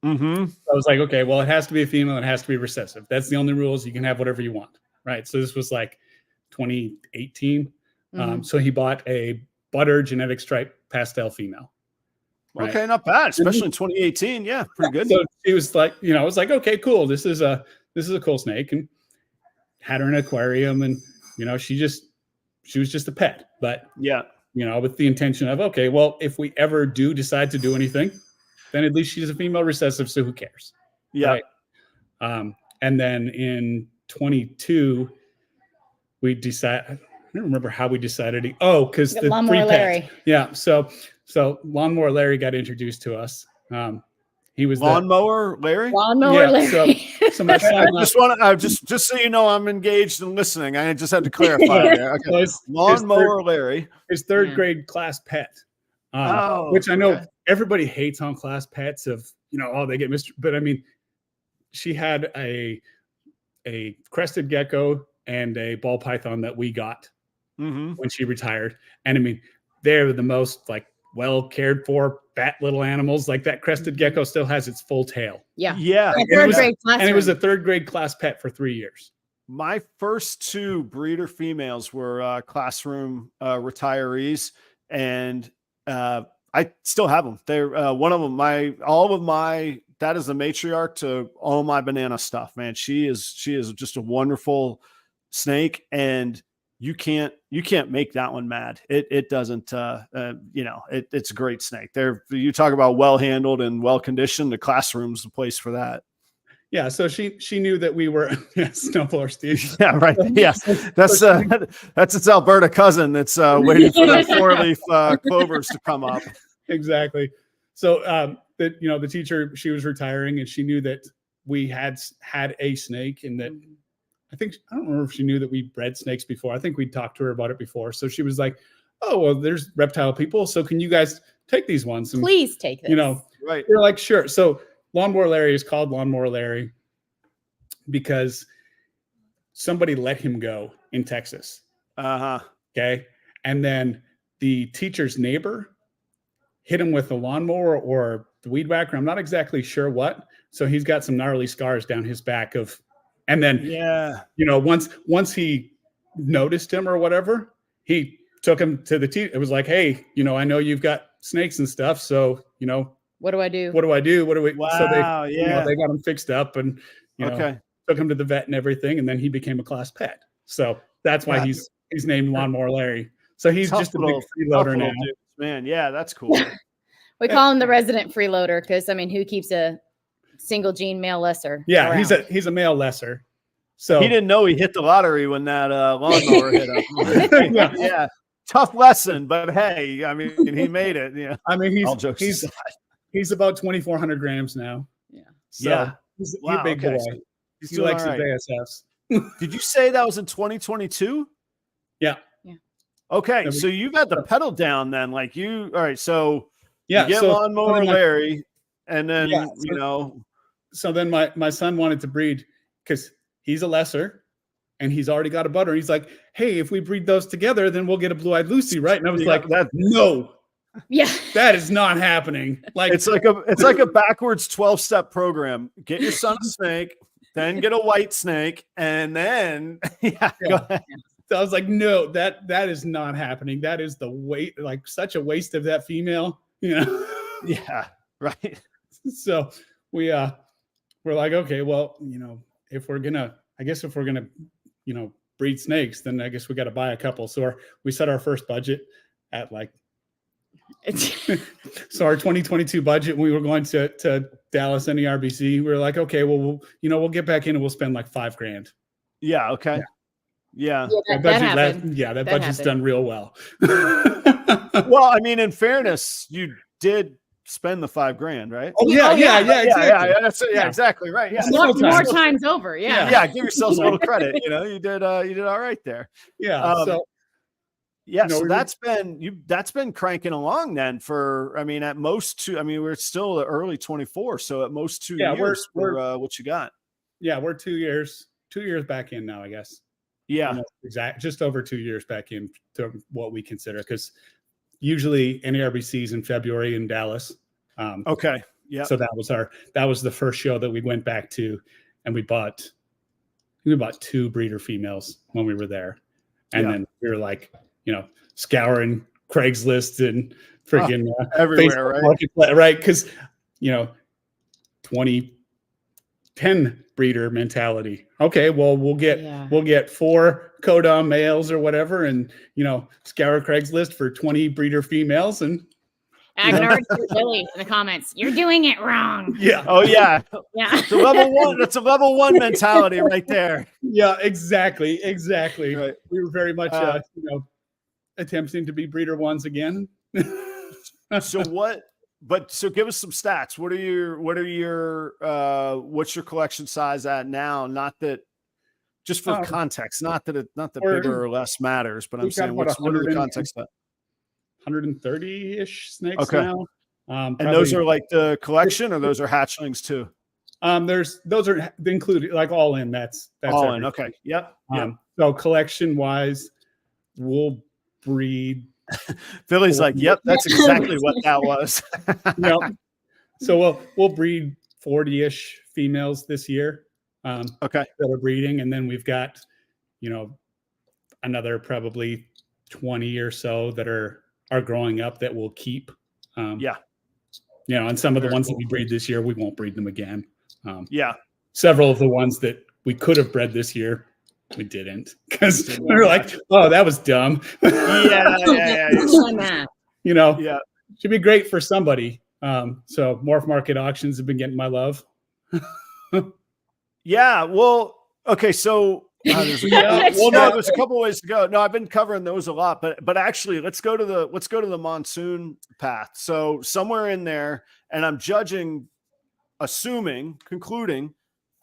I was like, okay, well, it has to be a female. It has to be recessive. That's the only rules. You can have whatever you want. Right. So this was like 2018. So he bought a butter genetic stripe pastel female. Right? Okay. Not bad. Especially in 2018. Yeah. Pretty good. So it was like, I was like, okay, cool. This is a cool snake, and had her in an aquarium, and, she was just a pet, but with the intention of, okay, well, if we ever do decide to do anything, then at least she's a female recessive. So who cares? Yeah. Right? And then in 22, we decided, I don't remember how we decided. Because the Lawnmower Larry. Yeah. So Lawnmower Larry got introduced to us. He was Lawnmower Larry. Larry. So my son, just so you know, I'm engaged and listening. I just had to clarify there. Okay. Lawnmower Larry, his third grade class pet, which I know everybody hates on class pets of, they get Mr. But I mean, she had a crested gecko and a ball python that we got when she retired, and I mean, they're the most like well cared for fat little animals. Like that crested gecko still has its full tail. Yeah. And it was a third grade class pet for 3 years. My first two breeder females were classroom retirees, and I still have them. They're one of them. That is the matriarch to all my banana stuff, man. She is just a wonderful snake, and you can't make that one mad. It doesn't, it's a great snake. You talk about well-handled and well-conditioned. The classroom's the place for that. Yeah. So she knew that we were snowblower Steve. Yeah. Right. Yeah. That's its Alberta cousin that's waiting for the 4-leaf clovers to come up. Exactly. So, the teacher, she was retiring, and she knew that we had a snake, and that I don't remember if she knew that we bred snakes before. I think we talked to her about it before. So she was like, oh, well, there's reptile people. So can you guys take these ones? And, please take this. Right. We're like, sure. So Lawnmower Larry is called Lawnmower Larry because somebody let him go in Texas. Okay. And then the teacher's neighbor hit him with a lawnmower or the weed whacker. I'm not exactly sure what. So he's got some gnarly scars down his back of And then, yeah, once he noticed him or whatever, he took him to the it was like, hey, I know you've got snakes and stuff. So, what do I do? What do I do? What do we, wow, so they got him fixed up and, took him to the vet and everything. And then he became a class pet. So that's why he's named Lawnmower Larry. So he's just a big freeloader now. Dude, man. Yeah, that's cool. We call him the resident freeloader because, I mean, who keeps a single gene male lesser? Yeah, around? he's a male lesser. So he didn't know he hit the lottery when that lawnmower hit him. Yeah. Tough lesson, but hey, I mean, he made it. Yeah. I mean, he's about 2,400 grams now. Yeah. So he's a big boy. So he likes his ASFs. Did you say that was in 2022? Yeah. Okay, so you've had the pedal down then, all right. So you get Lawnmower Larry, and then So then my son wanted to breed because he's a lesser, and he's already got a butter. He's like, hey, if we breed those together, then we'll get a blue-eyed Lucy, right? And I was like, no. Yeah, that is not happening. Like it's like a backwards 12-step program. Get your son a snake, then get a white snake, and then go ahead. So I was like, no, that is not happening. That is such a waste of that female, Yeah, right. So we're like, okay, well, if we're gonna breed snakes, then I guess we got to buy a couple. So we set our first budget at so our 2022 budget, when we were going to Dallas NERBC, we were like, okay, well, we'll get back in and we'll spend like $5,000. Yeah. Okay. Yeah. That budget's done real well. Well, I mean, in fairness, you did spend the $5,000, right? Oh yeah, exactly. Exactly right. Yeah, more times over. Yeah. Give yourselves a little credit. You did all right there. Yeah. So that's been cranking along then for, I mean, at most we're still early 24. So at most 2 years for what you got. Yeah. We're 2 years back in now, I guess. Yeah. Just over 2 years back in to what we consider, because usually NERBC is in February in Dallas. Okay. Yeah. So that was the first show that we went back to, and we bought 2 breeder females when we were there. And then we were like, scouring Craigslist and freaking everywhere, right? Right. Because 10 breeder mentality. Okay, well, we'll get 4 codom males or whatever, and scour Craigslist for 20 breeder females. And I can already see Billy in the comments. You're doing it wrong. Yeah. Oh yeah. Yeah. It's a level 1. That's a level 1 mentality right there. Yeah. Exactly. Right. We were very much attempting to be breeder ones again. So give us some stats. What's your collection size at now? Not that, just for context, not that bigger or less matters, but I'm saying what are the context of 130-ish snakes now. And those are like the collection, or those are hatchlings too? Those are included, like all in. That's all everything. in. Okay. Yep. So collection wise, we'll breed. Philly's like, yep, that's exactly what that was. So we'll breed 40-ish females this year. Okay. That are breeding, and then we've got, another probably 20 or so that are growing up that we'll keep. And some of the ones that we breed this year, we won't breed them again. Several of the ones that we could have bred this year, we didn't, because we were like, oh, that was dumb. Should be great for somebody. So Morph Market auctions have been getting my love. Well, okay. So there's a couple ways to go. No, I've been covering those a lot, but actually let's go to the Monsoon path. So somewhere in there, and I'm concluding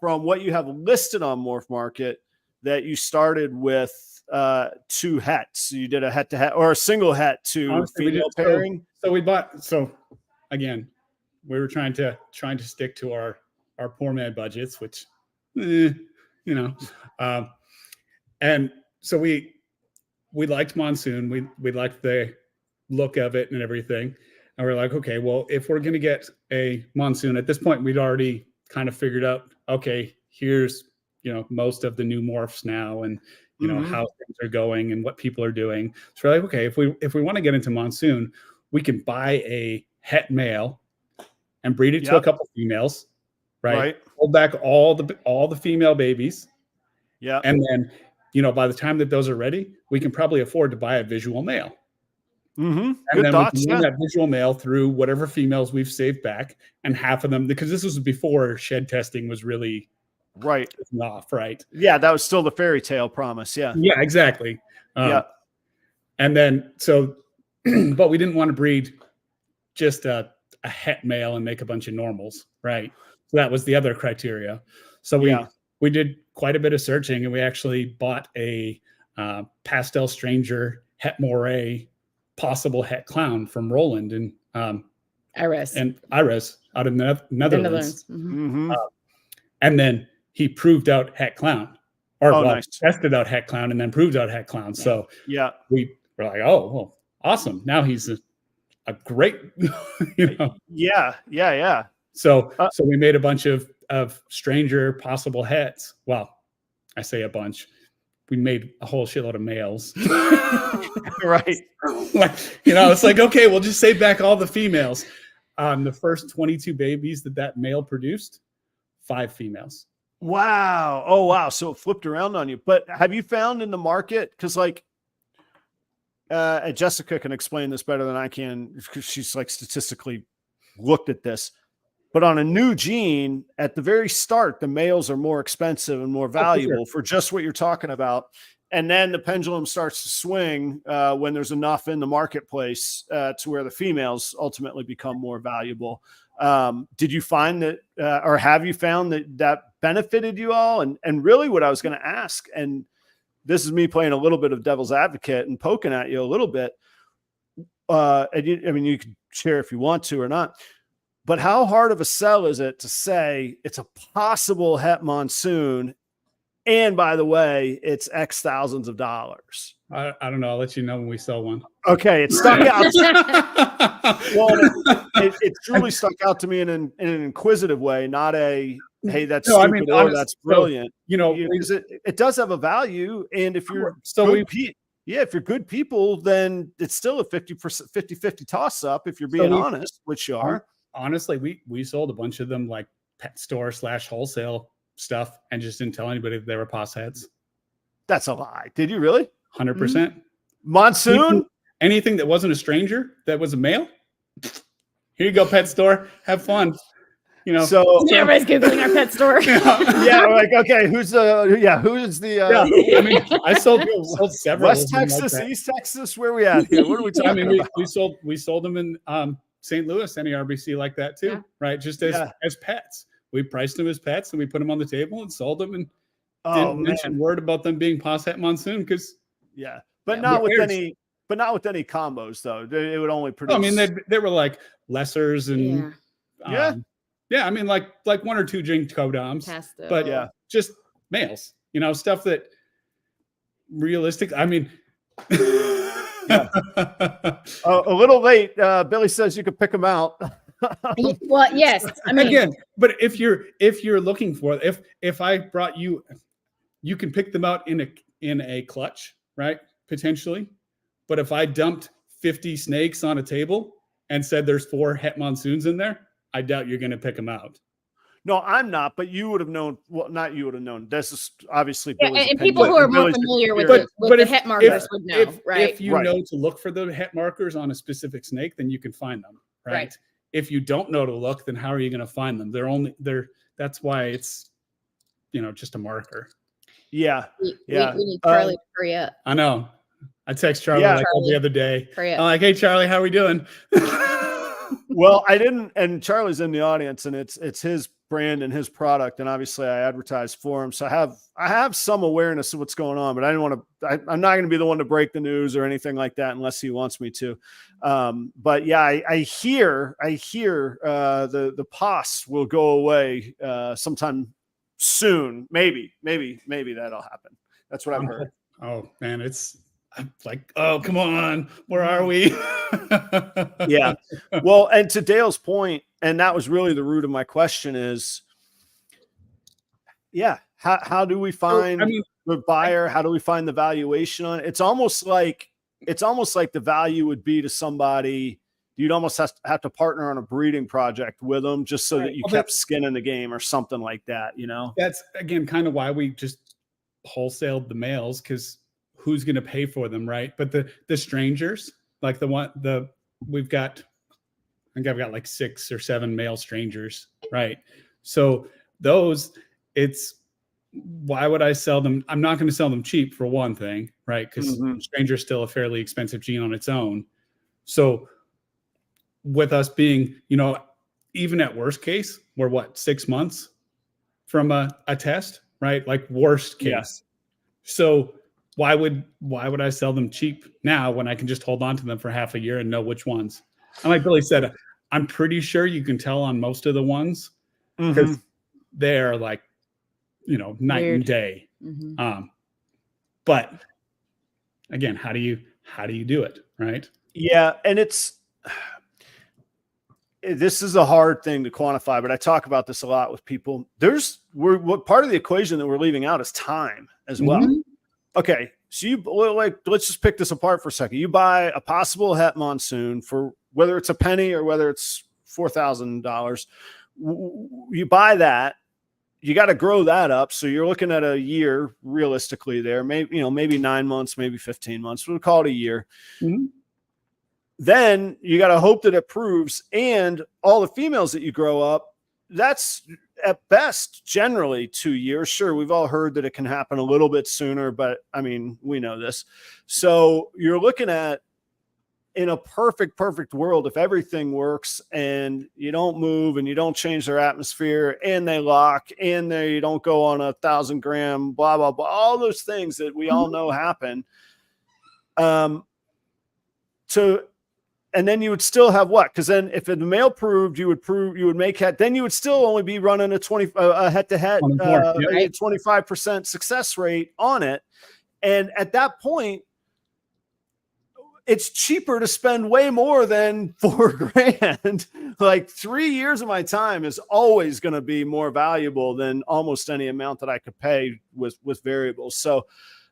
from what you have listed on Morph Market, that you started with 2 hets. You did a head-to-head or a single het to female pairing. So again, we were trying to stick to our poor man budgets, which and so we liked Monsoon. We liked the look of it and everything. And we're like, okay, well, if we're going to get a Monsoon, at this point, we'd already kind of figured out, okay, here's most of the new morphs now, and how things are going and what people are doing. So we're like, okay, if we want to get into Monsoon, we can buy a het male and breed it to a couple females, right? Hold back all the female babies. Yeah. And then, by the time that those are ready, we can probably afford to buy a visual male. And Good then thoughts, we can run that visual male through whatever females we've saved back, and half of them, because this was before shed testing was really off, right? Yeah, that was still the fairy tale promise. Yeah. Yeah, exactly. And then but we didn't want to breed just a het male and make a bunch of normals, right? So that was the other criteria. So we did quite a bit of searching, and we actually bought a pastel stranger het moray possible het clown from Roland and Iris out of Netherlands. And then he proved out het clown, or tested out het clown, and then proved out het clown. So we were like, oh, well, awesome. Now he's a great, So we made a bunch of stranger possible hets. Well, I say a bunch. We made a whole shitload of males. It's like, okay, we'll just save back all the females. The first 22 babies that male produced, 5 females. Wow. Oh, wow. So it flipped around on you. But have you found in the market, because Jessica can explain this better than I can, because she's statistically looked at this. But on a new gene, at the very start, the males are more expensive and more valuable for just what you're talking about. And then the pendulum starts to swing when there's enough in the marketplace to where the females ultimately become more valuable. Did you find that, or have you found that benefited you all? And really what I was going to ask, and this is me playing a little bit of devil's advocate and poking at you a little bit. You could share if you want to or not. But how hard of a sell is it to say it's a possible het Monsoon, and by the way, it's X thousands of dollars? I don't know. I'll let you know when we sell one. Okay, it stuck out. It truly stuck out to me in an inquisitive way, not a hey, that's stupid, or that's brilliant. Because it does have a value, and if you're if you're good people, then it's still a 50-50 toss up if you're being honest, which you are. Honestly, we sold a bunch of them like pet store / wholesale stuff, and just didn't tell anybody that they were pos heads. That's a lie. Did you really? 100%. Monsoon? Anything that wasn't a stranger, that was a male. Here you go, pet store. Have fun. So everybody's Googling our pet store. We're like, okay, who's the I sold several. West Texas, East Texas, where are we at here? What are we talking about? We sold them in St. Louis, NERBC like that too, right? Just as pets. We priced them as pets, and we put them on the table and sold them, and didn't mention word about them being pos het Monsoon, because not with any combos though. It would only produce. They were like lessers and like 1 or 2 drink codoms, but just males. Stuff that realistic. A little late. Billy says you could pick them out. Well, yes. Again, but if you're looking for, if I brought you, you can pick them out in a clutch, right? Potentially. But if I dumped 50 snakes on a table and said there's 4 het Monsoons in there, I doubt you're going to pick them out. No, I'm not, but you would have known. Well, not you would have known. This is obviously Billy's and people who are more familiar with the het markers would know, right? If you know to look for the het markers on a specific snake, then you can find them, right? If you don't know to look, then how are you going to find them? That's why it's, just a marker. Yeah. We need Charlie to hurry up. I know. I text Charlie the other day. I'm like, hey, Charlie, how are we doing? Well, I didn't, and Charlie's in the audience, and it's his brand and his product, and obviously I advertise for him, so I have some awareness of what's going on, but I didn't want to. I'm not going to be the one to break the news or anything like that unless he wants me to. But yeah, I hear the POS will go away sometime soon. Maybe that'll happen. That's what I've heard. Oh man, I'm like, oh, come on, where are we? Yeah. Well, and to Dale's point, and that was really the root of my question is, How do we find the buyer? How do we find the valuation on it? It's almost like the value would be to somebody. You'd almost have to partner on a breeding project with them just so that you kept skin in the game or something like that, you know? That's, again, kind of why we just wholesaled the males, because who's going to pay for them, right? But the strangers, like we've got, I think I've got like 6 or 7 male strangers, right? So those, why would I sell them? I'm not going to sell them cheap, for one thing, right? Because stranger is still a fairly expensive gene on its own. So with us being, even at worst case, we're 6 months from a test, right? Like worst case. Yeah. So why would I sell them cheap now when I can just hold on to them for half a year and know which ones? And like Billy said, I'm pretty sure you can tell on most of the ones because they're like, night and day. But again, how do you do it, right? Yeah, and this is a hard thing to quantify, but I talk about this a lot with people. What part of the equation that we're leaving out is time as well. Okay, so let's just pick this apart for a second. You buy a possible het Monsoon for whether it's a penny or whether it's $4,000. You buy that. You got to grow that up. So you're looking at a year realistically there, maybe 9 months, maybe 15 months. We'll call it a year. Then you got to hope that it proves, and all the females that you grow up, that's at best generally 2 years. Sure, we've all heard that it can happen a little bit sooner, but I mean, we know this. So you're looking at, in a perfect world, if everything works and you don't move and you don't change their atmosphere and they lock and you don't go on 1,000 gram, blah, blah, blah, all those things that we all know happen. And then you would still have what? Because then if the male proved, you would make het, then you would still only be running a head-to-head, 25% success rate on it. And at that point, it's cheaper to spend way more than $4,000. Like 3 years of my time is always going to be more valuable than almost any amount that I could pay with variables. So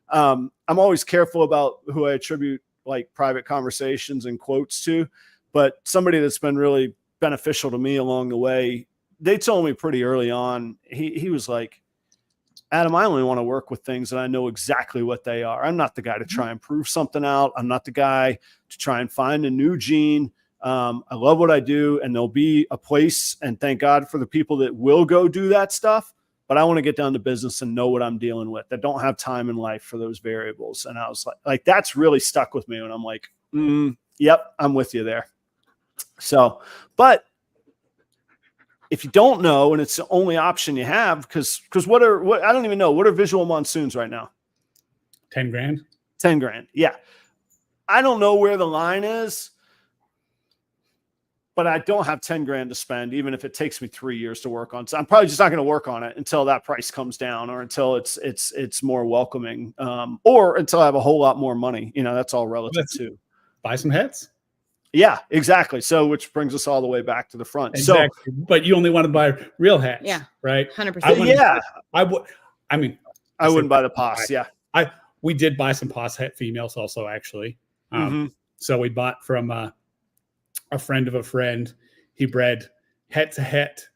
I'm always careful about who I attribute like private conversations and quotes to, but somebody that's been really beneficial to me along the way, they told me pretty early on, he was like, Adam, I only want to work with things that I know exactly what they are. I'm not the guy to try and prove something out. I'm not the guy to try and find a new gene. I love what I do, and there'll be a place, and thank God for the people that will go do that stuff. But I want to get down to business and know what I'm dealing with. I don't have time in life for those variables. And I was like, that's really stuck with me. And I'm like, yep, I'm with you there. So, but if you don't know, and it's the only option you have, because what I don't even know, what are visual Monsoons right now? 10 grand. 10 grand. Yeah. I don't know where the line is, but I don't have 10 grand to spend, even if it takes me 3 years to work on. So I'm probably just not going to work on it until that price comes down, or until it's more welcoming, or until I have a whole lot more money. That's all relative too. Buy some heads. Yeah, exactly. So, which brings us all the way back to the front. Exactly. So, but you only want to buy real hats. Yeah. Right. 100%. Yeah. I would. I mean, I wouldn't buy the POS. Yeah. We did buy some POS het females also, actually. So we bought from a friend of a friend. He bred het to het,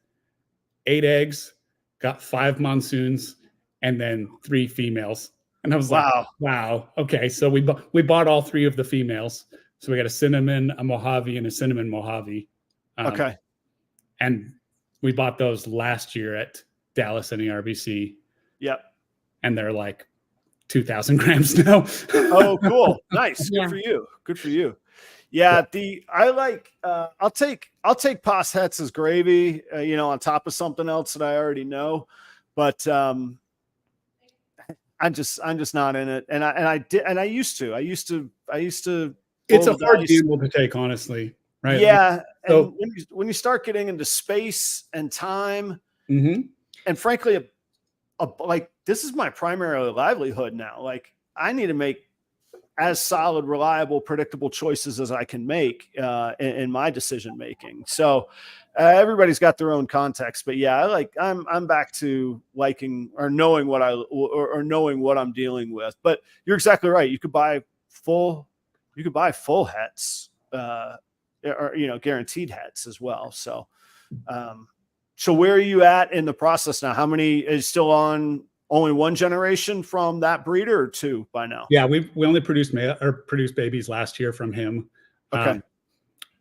8 eggs, got 5 Monsoons, and then 3 females. And I was like, wow. Okay. So we bought all 3 of the females. So we got a cinnamon, a Mojave, and a cinnamon Mojave. Okay. And we bought those last year at Dallas and the RBC. Yep. And they're like 2,000 grams now. Oh, cool. Nice. Good Yeah. for you. Good for you. Yeah. I'll take POS hets as gravy, on top of something else that I already know, but, I'm just not in it. And I used to. It's a hard gamble to take, honestly. Right. Yeah. So, and when you start getting into space and time, and frankly, like this is my primary livelihood now. Like I need to make as solid, reliable, predictable choices as I can make in my decision making. So everybody's got their own context, but yeah, I'm back to liking or knowing what knowing what I'm dealing with. But you're exactly right. You could buy full hets, or guaranteed hets as well. So, so where are you at in the process now? How many is still on? Only one generation from that breeder, or two by now? Yeah, we only produced babies last year from him. Okay.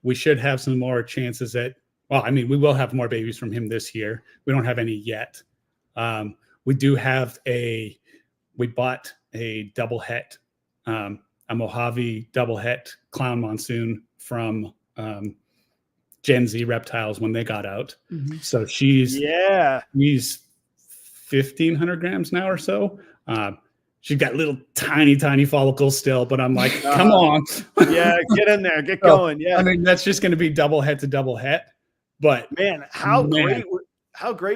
We should have some more chances at. Well, I mean, we will have more babies from him this year. We don't have any yet. We do have we bought a double het, a Mojave double het clown Monsoon from Gen Z Reptiles when they got out. Mm-hmm. So she's 1,500 grams now or so. She's got little tiny follicles still, but I'm like, come on. Yeah, get in there, get going. Yeah. I mean, that's just going to be double het to double het. But man, how great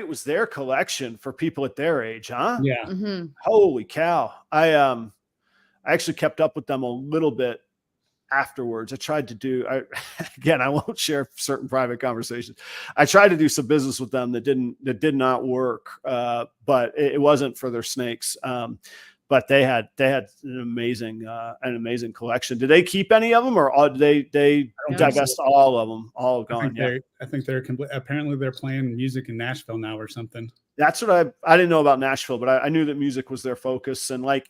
was their collection for people at their age, huh? Yeah. Mm-hmm. Holy cow. I actually kept up with them a little bit afterwards. I tried to do, again, I won't share certain private conversations. I tried to do some business with them that did not work. But it wasn't for their snakes. But they had an amazing collection. Did they keep any of them, or did they divest all of them? All gone. I think they're apparently they're playing music in Nashville now or something. That's what I didn't know about Nashville, but I knew that music was their focus. And like,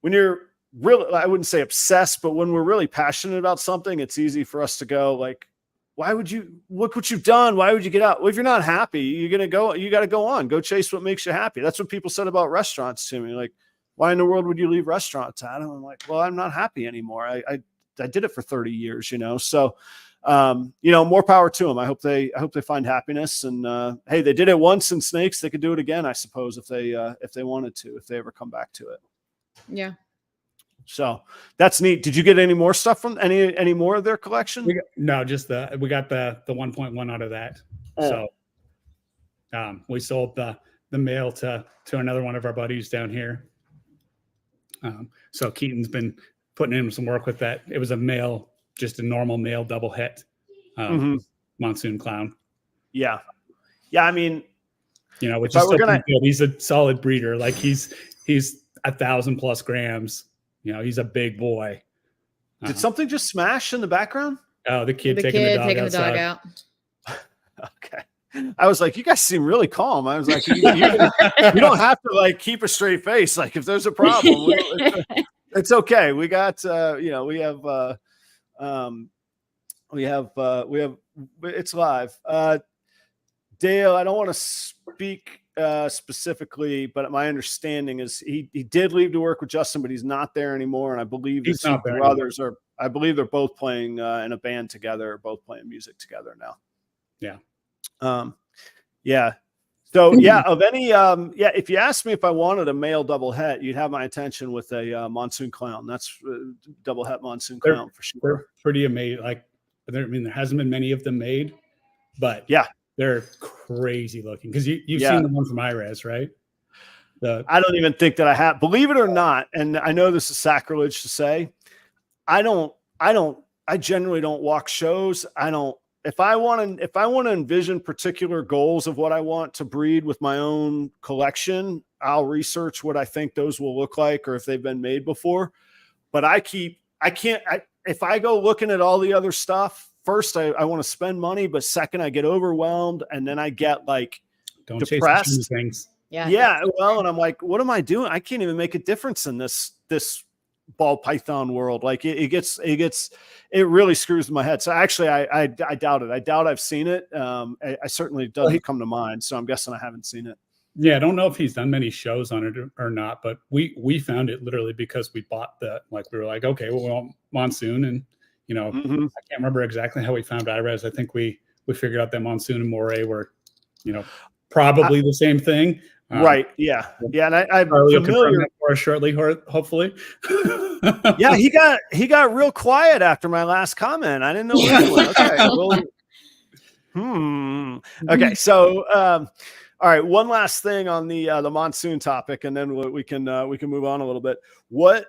when you're really, I wouldn't say obsessed, but when we're really passionate about something, it's easy for us to go like, why would you look what you've done? Why would you get out? Well, if you're not happy, you got to go on, go chase what makes you happy. That's what people said about restaurants to me. Like, why in the world would you leave restaurants, Adam? I'm like, well, I'm not happy anymore. I did it for 30 years, so, more power to them. I hope they find happiness, and, hey, they did it once in snakes. They could do it again, I suppose, if they wanted to, if they ever come back to it. Yeah. So that's neat. Did you get any more stuff from any more of their collection? No, just we got the 1.1 out of that. Oh. So we sold the male to another one of our buddies down here. So Keaton's been putting in some work with that. It was a male, just a normal male double het Monsoon clown. Yeah. I mean, which is still pretty good. He's a solid breeder. Like he's 1,000+ grams. He's a big boy. Did something just smash in the background? Oh, the kid taking the dog out. Okay. I was like, you guys seem really calm. I was like, you don't have to like keep a straight face. Like if there's a problem, it's okay. We got, we have, it's live. Dale, I don't want to speak specifically, but my understanding is he did leave to work with Justin, but he's not there anymore. And I believe his brothers I believe they're both playing in a band together, both playing music together now. Yeah. Yeah. So yeah, of any, if you asked me if I wanted a male double het, you'd have my attention with a Monsoon clown. That's double het Monsoon clown for sure. They're pretty amazing. Like, there hasn't been many of them made, but yeah, they're crazy looking. Because you've seen the one from IRES, right? I don't even think that I have. Believe it or not, and I know this is sacrilege to say, I generally don't walk shows. If I want to envision particular goals of what I want to breed with my own collection, I'll research what I think those will look like or if they've been made before. But if I go looking at all the other stuff, first, I want to spend money, but second, I get overwhelmed and then I get like depressed. Chase things. Yeah. Well, and I'm like, what am I doing? I can't even make a difference in this ball python world. Like it really screws my head. So actually I doubt it. I doubt I've seen it. I certainly doesn't come to mind. So I'm guessing I haven't seen it. Yeah. I don't know if he's done many shows on it or not, but we found it literally because we bought we were like, okay, well, we want Monsoon. And, I can't remember exactly how we found IRES. I think we figured out that Monsoon and Moray were, probably the same thing. Right. Yeah. Yeah. And I'm familiar for us shortly, hopefully. Yeah. He got real quiet after my last comment. I didn't know what it was. Okay. Okay. So, all right. One last thing on the Monsoon topic, and then we can move on a little bit. What's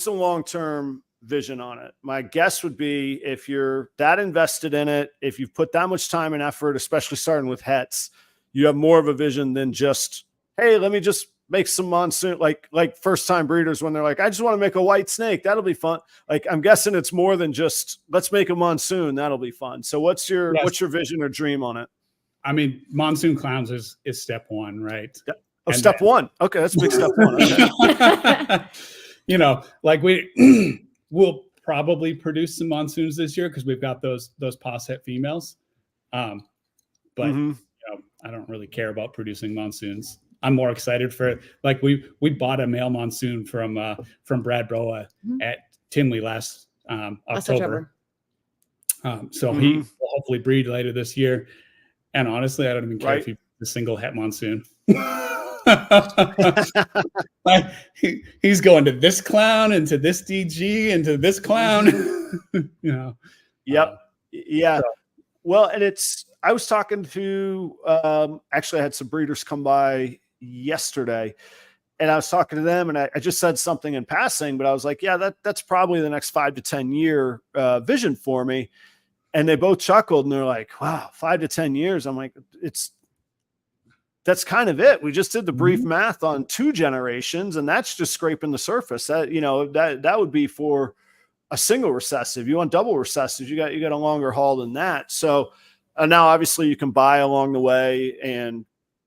the long-term vision on it. My guess would be if you're that invested in it, if you've put that much time and effort, especially starting with hets, you have more of a vision than just, hey, let me just make some Monsoon, like first time breeders when they're like, I just want to make a white snake. That'll be fun. Like, I'm guessing it's more than just let's make a Monsoon. That'll be fun. So what's your vision or dream on it? I mean, Monsoon clowns is step one, right? Oh, step one. Okay. That's big step one. Okay. You know, like we'll probably produce some Monsoons this year because we've got those Faucet females. But you know, I don't really care about producing Monsoons. I'm more excited for it. Like we bought a male Monsoon from Brad Broa at Tinley last October. So he will hopefully breed later this year. And honestly, I don't even care if he breeds a single het Monsoon. Like he's going to this clown and to this DG and to this clown. You know. Yep. Yeah. So. Well, and I was talking to actually I had some breeders come by yesterday, and I was talking to them, and I just said something in passing, but I was like, yeah, that's probably the next 5 to 10 year vision for me. And they both chuckled and they're like, wow, 5 to 10 years. I'm like, that's kind of it. We just did the brief math on 2 generations, and that's just scraping the surface. That, you know, that would be for a single recessive. You want double recessives, you got a longer haul than that. So now obviously you can buy along the way, and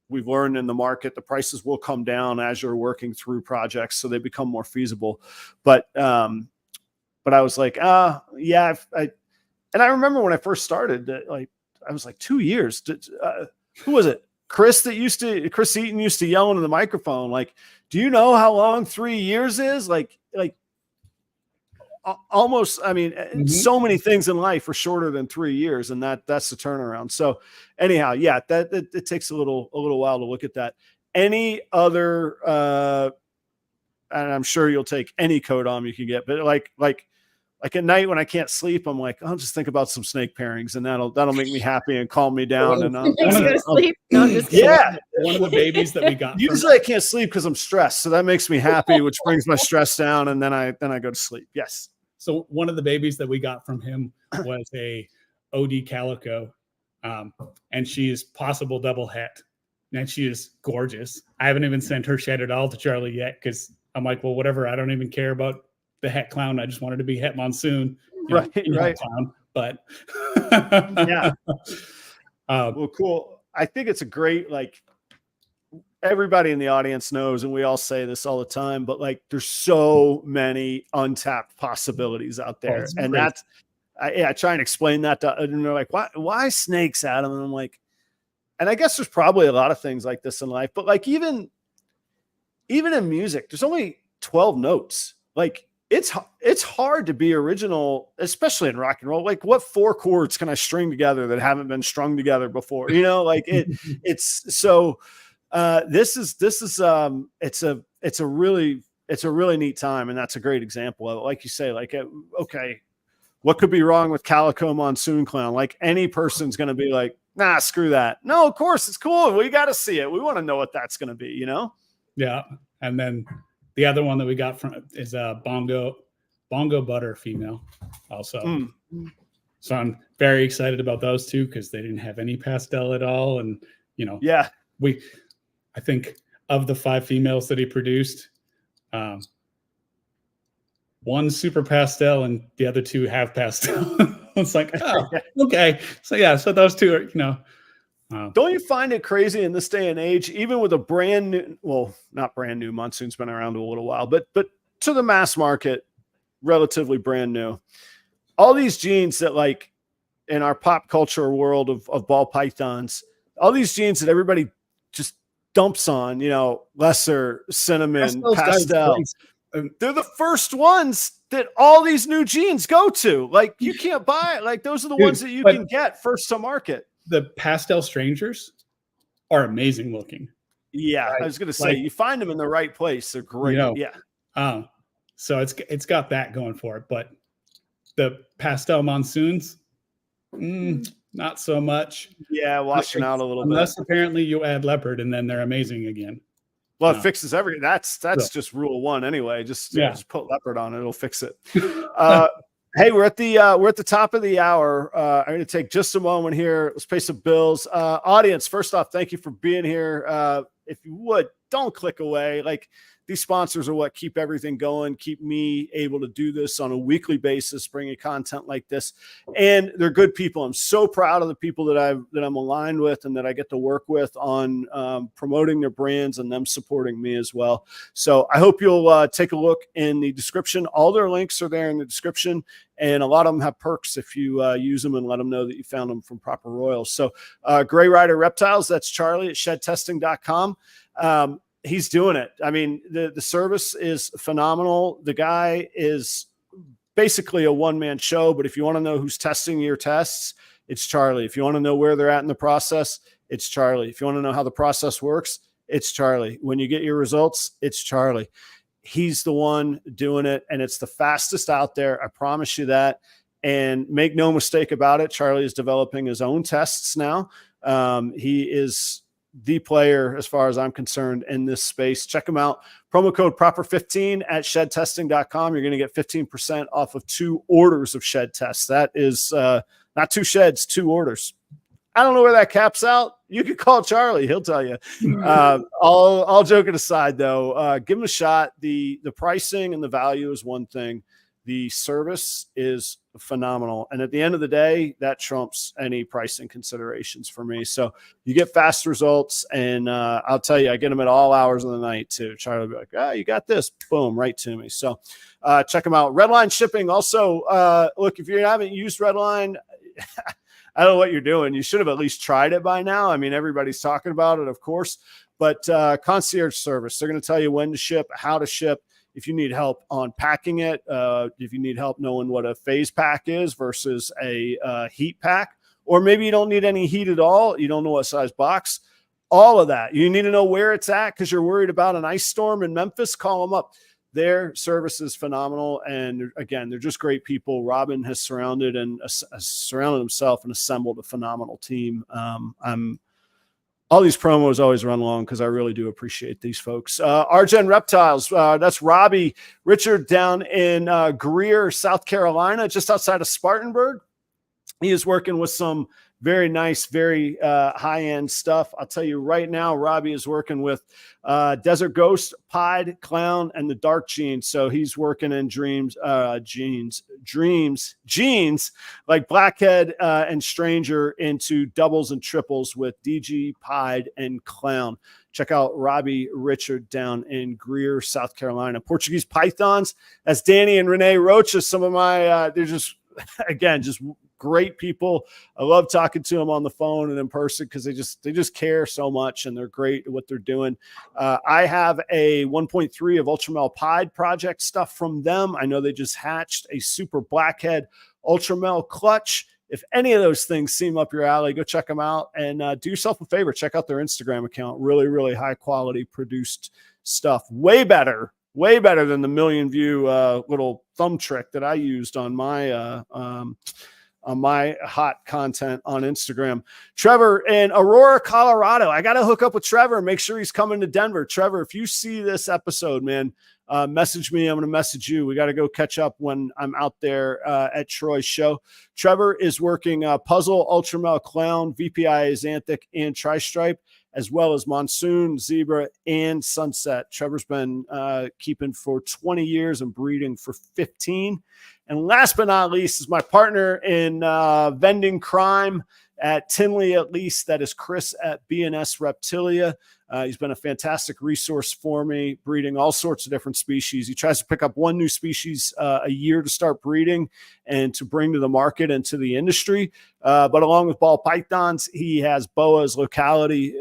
we've learned in the market, the prices will come down as you're working through projects, so they become more feasible. But I was like, yeah, and I remember when I first started, like, I was like 2 years. Who was it? Chris Eaton used to yell into the microphone, like, do you know how long 3 years is? Like almost, I mean, so many things in life are shorter than 3 years, and that's the turnaround. So anyhow, yeah, it takes a little while to look at that. Any other, and I'm sure you'll take any coat on you can get, but like at night when I can't sleep, I'm like, I'll just think about some snake pairings, and that'll make me happy and calm me down. And I'm go to sleep. No, I'm just kidding. Yeah, one of the babies that we got. Usually I can't sleep because I'm stressed, so that makes me happy, which brings my stress down, and then I go to sleep. Yes. So one of the babies that we got from him was a OD calico, and she is possible double het, and she is gorgeous. I haven't even sent her shed at all to Charlie yet because I'm like, well, whatever. I don't even care about the het clown. I just wanted to be het Monsoon, right? Clown, but yeah. Well, cool. I think it's a great, like, everybody in the audience knows, and we all say this all the time, but like, there's so many untapped possibilities out there. And that's, I try and explain that to, and they're like, why snakes, Adam? And I'm like, and I guess there's probably a lot of things like this in life, but like, even in music, there's only 12 notes. Like, it's hard to be original, especially in rock and roll. Like, what 4 chords can I string together that haven't been strung together before? You know, like it's so, it's a really neat time. And that's a great example of it. Like you say, like, okay, what could be wrong with Calico Monsoon Clown? Like, any person's going to be like, nah, screw that. No, of course it's cool. We got to see it. We want to know what that's going to be, you know? Yeah. And then the other one that we got from is a Bongo Butter female also. So I'm very excited about those two because they didn't have any pastel at all. And, you know, yeah, I think of the 5 females that he produced, one super pastel and the other 2 have pastel. It's like, oh, okay. So yeah, so those 2 are, you know. Don't you find it crazy in this day and age, even with a brand new, well, not brand new, Monsoon's been around a little while, but to the mass market, relatively brand new. All these genes that, like, in our pop culture world of ball pythons, all these genes that everybody just dumps on, you know, lesser, cinnamon, pastel. They're the first ones that all these new genes go to. Like, you can't buy it. Like, those are the ones that you can get first to market. The pastel strangers are amazing looking. Yeah, right? I was going to say, like, you find them in the right place, they're great. You know, yeah. So it's got that going for it, but the pastel Monsoons, not so much. Yeah, washing out a little bit. Unless apparently you add leopard, and then they're amazing again. Well, No. it fixes everything. That's just rule one anyway. Just put leopard on it; it'll fix it. Hey, we're at the top of the hour. I'm going to take just a moment here. Let's pay some bills. Audience, first off, thank you for being here. If you would, don't click away. Like, these sponsors are what keep everything going, keep me able to do this on a weekly basis, bringing content like this. And they're good people. I'm so proud of the people that I'm aligned with and that I get to work with on promoting their brands and them supporting me as well. So I hope you'll take a look in the description. All their links are there in the description, and a lot of them have perks if you use them and let them know that you found them from Proper Royals. So Gray Rider Reptiles, that's Charlie at shedtesting.com. He's doing it. I mean, the service is phenomenal. The guy is basically a one-man show, but if you want to know who's testing your tests, it's Charlie. If you want to know where they're at in the process, it's Charlie. If you want to know how the process works, it's Charlie. When you get your results, it's Charlie. He's the one doing it, and it's the fastest out there. I promise you that. And make no mistake about it, Charlie is developing his own tests now. He is the player, as far as I'm concerned, in this space. Check them out. Promo code proper15 at shedtesting.com. You're going to get 15% off of 2 orders of shed tests. That is not 2 sheds, 2 orders. I don't know where that caps out. You can call Charlie. He'll tell you. All joking aside, though, give him a shot. The pricing and the value is one thing. The service is phenomenal. And at the end of the day, that trumps any pricing considerations for me. So you get fast results. And I'll tell you, I get them at all hours of the night too. Charlie will be like, you got this. Boom, right to me. So check them out. Redline shipping. Also, look, if you haven't used Redline, I don't know what you're doing. You should have at least tried it by now. I mean, everybody's talking about it, of course. But concierge service, they're going to tell you when to ship, how to ship. If you need help on packing it, if you need help knowing what a phase pack is versus a heat pack, or maybe you don't need any heat at all, you don't know what size box, all of that. You need to know where it's at because you're worried about an ice storm in Memphis, call them up. Their service is phenomenal. And again, they're just great people. Robin has surrounded himself and assembled a phenomenal team. All these promos always run long because I really do appreciate these folks. Argen Reptiles, that's Robbie Richard down in Greer, South Carolina, just outside of Spartanburg. He is working with some very nice, very high-end stuff. I'll tell you right now, Robbie is working with Desert Ghost, Pied, Clown, and the Dark Jeans. So he's working in jeans like Blackhead and Stranger into doubles and triples with DG, Pied, and Clown. Check out Robbie Richard down in Greer, South Carolina. Portuguese Pythons, that's Danny and Renee Rocha. Some of my, they're just, again, just great people. I love talking to them on the phone and in person because they just care so much and they're great at what they're doing. I have a 1.3 of Ultramel Pied project stuff from them. I know they just hatched a super Blackhead Ultramel clutch. If any of those things seem up your alley, go check them out and do yourself a favor. Check out their Instagram account. Really, really high quality produced stuff. Way better than the million view little thumb trick that I used on my hot content on Instagram. Trevor in Aurora, Colorado. I got to hook up with Trevor and make sure he's coming to Denver. Trevor, if you see this episode, man, message me. I'm going to message you. We got to go catch up when I'm out there at Troy's show. Trevor is working Puzzle, Ultramel, Clown, VPI, Xanthic, and Tri-Stripe, as well as Monsoon, Zebra, and Sunset. Trevor's been keeping for 20 years and breeding for 15. And last but not least is my partner in vending crime at Tinley, at least. That is Chris at B and S Reptilia. He's been a fantastic resource for me, breeding all sorts of different species. He tries to pick up one new species a year to start breeding and to bring to the market and to the industry. But along with ball pythons, he has boas, locality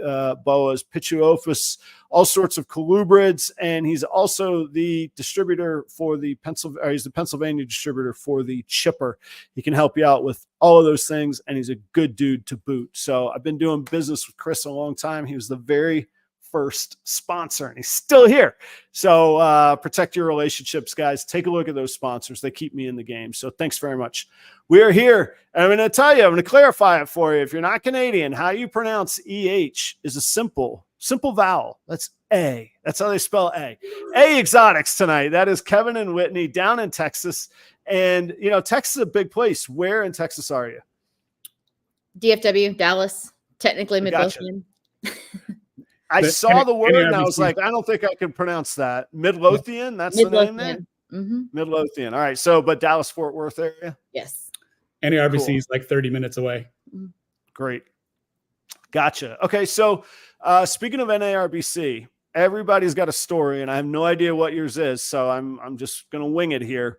boas, Pituophis, all sorts of colubrids, and he's also the distributor for the Pennsylvania distributor for the chipper. He can help you out with all of those things, and he's a good dude to boot. So I've been doing business with Chris a long time. He was the very first sponsor, and he's still here. So protect your relationships, guys. Take a look at those sponsors. They keep me in the game. So thanks very much. We are here, and I'm going to tell you, I'm going to clarify it for you. If you're not Canadian, how you pronounce EH is a simple Simple vowel. That's A. That's how they spell A. EH Xotics tonight. That is Kevin and Whitney down in Texas. And, you know, Texas is a big place. Where in Texas are you? DFW, Dallas, technically Midlothian. I saw the word and I was like, I don't think I can pronounce that. Midlothian? That's the name there? Midlothian. All right. So, but Dallas, Fort Worth area? Yes. NARBC is like 30 minutes away. Great. Gotcha. Okay. So, speaking of NARBC, everybody's got a story and I have no idea what yours is. So I'm just going to wing it here.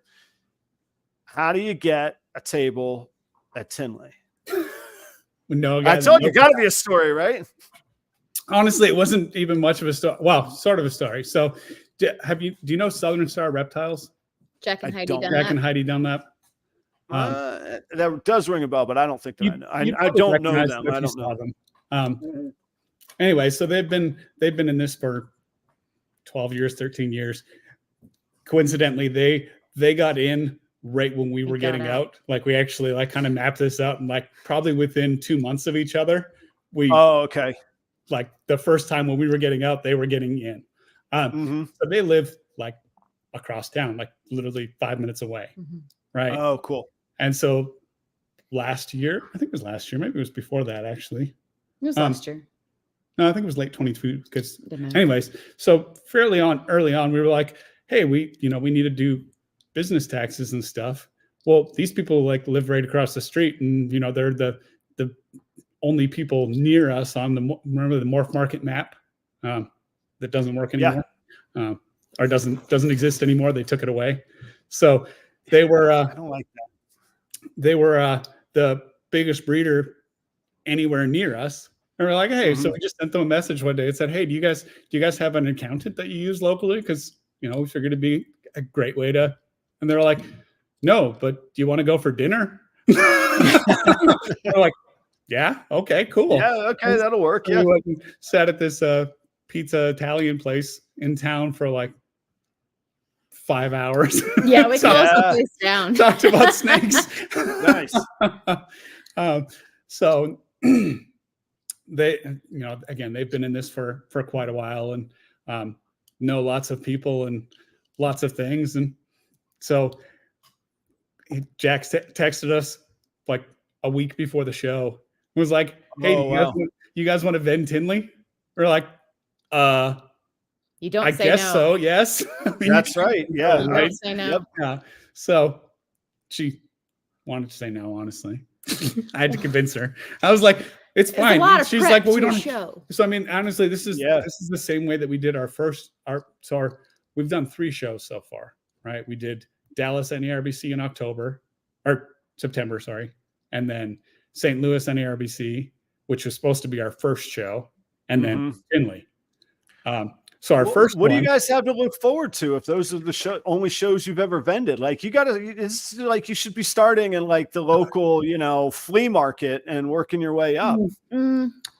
How do you get a table at Tinley? No, I told you, got to be a story, right? Honestly, it wasn't even much of a story. Well, sort of a story. So, do you know Southern Star Reptiles? Jack and Heidi done that. That does ring a bell, but I don't think that I know. I don't know them. I don't know them. Anyway, so they've been in this for 12 years, 13 years. Coincidentally, they got in right when we were getting out. Like we actually like kind of mapped this out, and like probably within 2 months of each other, okay. Like the first time when we were getting out, they were getting in. So they live like across town, like literally 5 minutes away. Right. Oh, cool. And so last year, I think it was last year, maybe it was before that actually. It was last year. No, I think it was late 22. Because anyways, so early on, we were like, hey, we need to do business taxes and stuff. Well, these people like live right across the street, and you know, they're the only people near us on remember the Morph Market map that doesn't work anymore, or doesn't exist anymore. They took it away. So they were I don't like that. They were the biggest breeder anywhere near us. And we're like, hey, so we just sent them a message one day. It said, hey, do you guys have an accountant that you use locally? Because you know, we figured it'd be a great way to. And they're like, no, but do you want to go for dinner? We're like, yeah, okay, cool. Yeah, okay, that'll work. Yeah. We sat at this pizza Italian place in town for like 5 hours. Yeah, we closed the place down. Talked about snakes. Nice. So they, you know, again, they've been in this for quite a while, and know lots of people and lots of things. And so Jack texted us like a week before the show. It was like, hey, you guys want to vend Tinley? We're like, you don't I say guess no. so, yes. That's right. Yeah. You Right? don't say no. Yep. Yeah. So she wanted to say no, honestly. I had to convince her. I was like, it's fine. She's like, well, we don't show. So I mean, honestly, this is the same way that we did we've done 3 shows so far, right? We did Dallas NARBC in September, sorry. And then St. Louis NARBC, which was supposed to be our first show, and then Tinley. So our first what do you guys have to look forward to if those are the only shows you've ever vended? Like it's like you should be starting in like the local, you know, flea market and working your way up.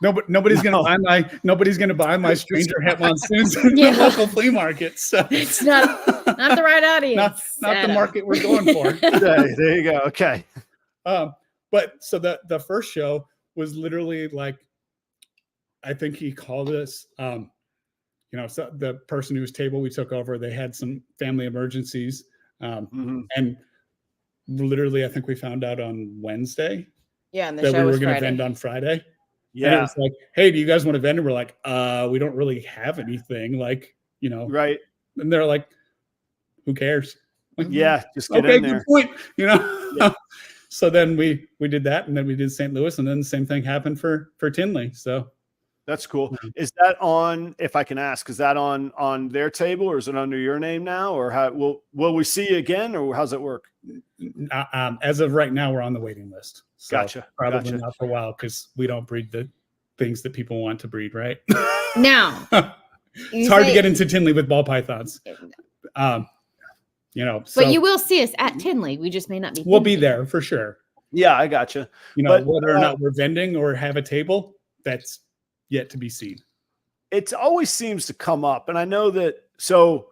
Nobody's gonna buy my stranger het monsoons in the local flea market. So it's not the right audience. not the market we're going for. There you go. Okay. But so the first show was literally like, I think he called us, you know, so the person whose table we took over, they had some family emergencies. And literally, I think we found out on Wednesday and that we were going to vend on Friday. Yeah. And it was like, hey, do you guys want to vend? And we're like, we don't really have anything, like, you know. Right. And they're like, who cares? Like, just get in there. Good point. You know. So then we did that, and then we did St. Louis, and then the same thing happened for Tinley. So that's cool. Is that on, if I can ask, is that on their table, or is it under your name now, or how will we see you again, or how's it work? As of right now, we're on the waiting list. So Gotcha. Probably not for a while, because we don't breed the things that people want to breed, right? Now it's hard to get into Tinley with ball pythons. You know, but you will see us at Tinley. We just may not be. We'll be there for sure. Yeah, I gotcha. You know, whether or not we're vending or have a table, that's yet to be seen. It always seems to come up, and I know that. So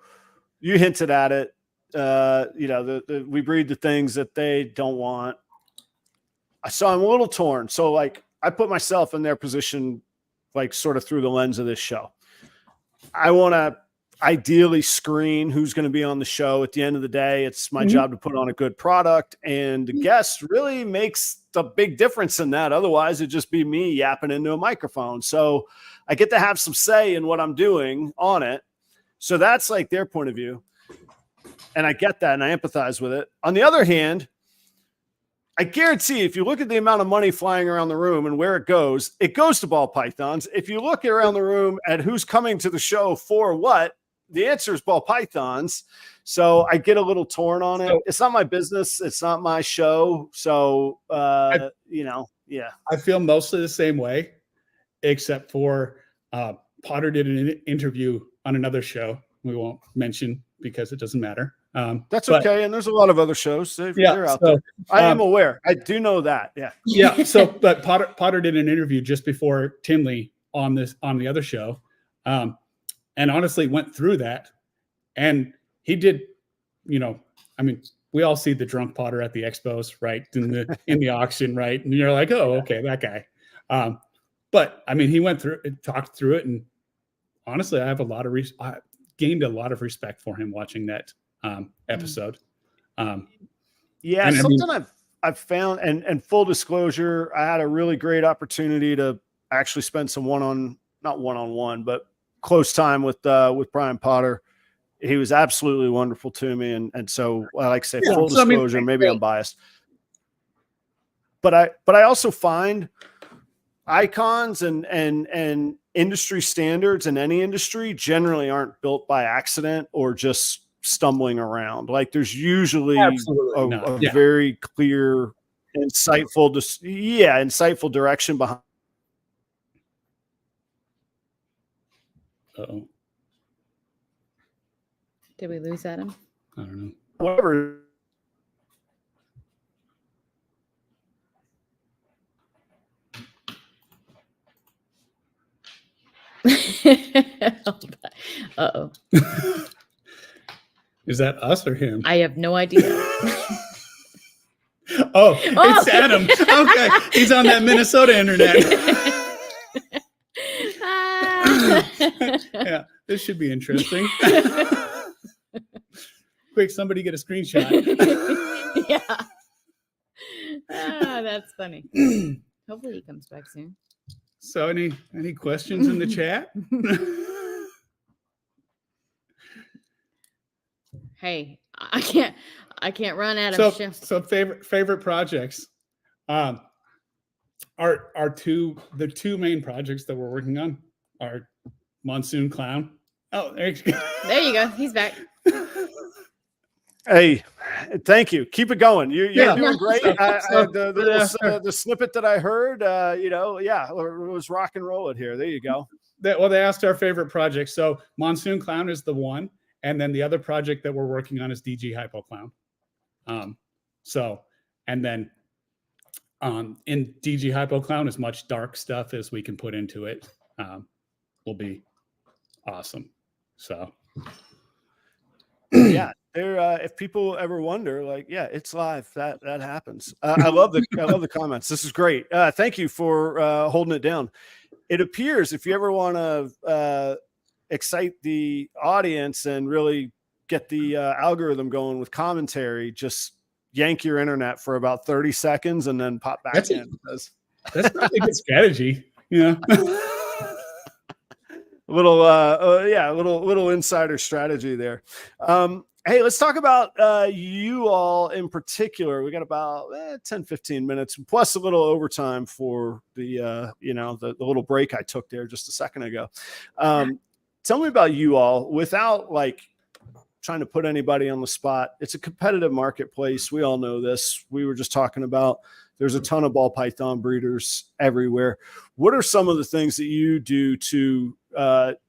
you hinted at it. You know, we breed the things that they don't want. So I'm a little torn. So like, I put myself in their position like sort of through the lens of this show. I want to ideally screen who's going to be on the show. At the end of the day, it's my job to put on a good product, and the guest really makes the big difference in that. Otherwise, it'd just be me yapping into a microphone. So I get to have some say in what I'm doing on it. So that's like their point of view. And I get that and I empathize with it. On the other hand, I guarantee if you look at the amount of money flying around the room and where it goes to ball pythons. If you look around the room at who's coming to the show for what, the answer is ball pythons. So I get a little torn on it. It's not my business. It's not my show. So, I feel mostly the same way, except for Potter did an interview on another show. We won't mention because it doesn't matter. That's okay. And there's a lot of other shows. They're out there. I am aware. I do know that. Yeah. Yeah. So, but Potter did an interview just before Tinley on the other show. And honestly went through that, and he did, we all see the drunk Potter at the expos, right? In the auction, right? And you're like, oh, okay, that guy. But I mean, he went through it, talked through it, and honestly, I gained a lot of respect for him watching that episode. Something I've found, and full disclosure, I had a really great opportunity to actually spend some not one-on-one, but close time with Brian Potter. He was absolutely wonderful to me. And so I like to say full disclosure, maybe I'm biased, but I also find icons and industry standards in any industry generally aren't built by accident or just stumbling around. Like there's usually a very clear, insightful direction behind. Uh-oh. Did we lose Adam? I don't know. Whatever. Uh-oh. Is that us or him? I have no idea. It's Adam. Okay. He's on that Minnesota internet. Yeah, this should be interesting. Quick, somebody get a screenshot. Yeah. That's funny. Hopefully he comes back soon. So any questions in the chat? Hey, I can't run Adam's show. So favorite projects. The two main projects that we're working on are Monsoon Clown. Oh, there you go. There you go. He's back. Hey, thank you. Keep it going. You're doing great. The snippet that I heard, it was rock and roll it here. There you go. They asked our favorite project. So Monsoon Clown is the one. And then the other project that we're working on is DG Hypo Clown. And then in DG Hypo Clown, as much dark stuff as we can put into it will be awesome. So yeah, if people ever wonder, like, yeah, it's live. That happens. I love the comments. This is great. Thank you for holding it down. It appears if you ever want to excite the audience and really get the algorithm going with commentary, just yank your internet for about 30 seconds and then pop back in. That's probably a good strategy. Yeah. little insider strategy there. Hey, let's talk about you all in particular. We got about 10, 15 minutes plus a little overtime for the little break I took there just a second ago. Tell me about you all without like trying to put anybody on the spot. It's a competitive marketplace. We all know this. We were just talking about there's a ton of ball python breeders everywhere. What are some of the things that you do to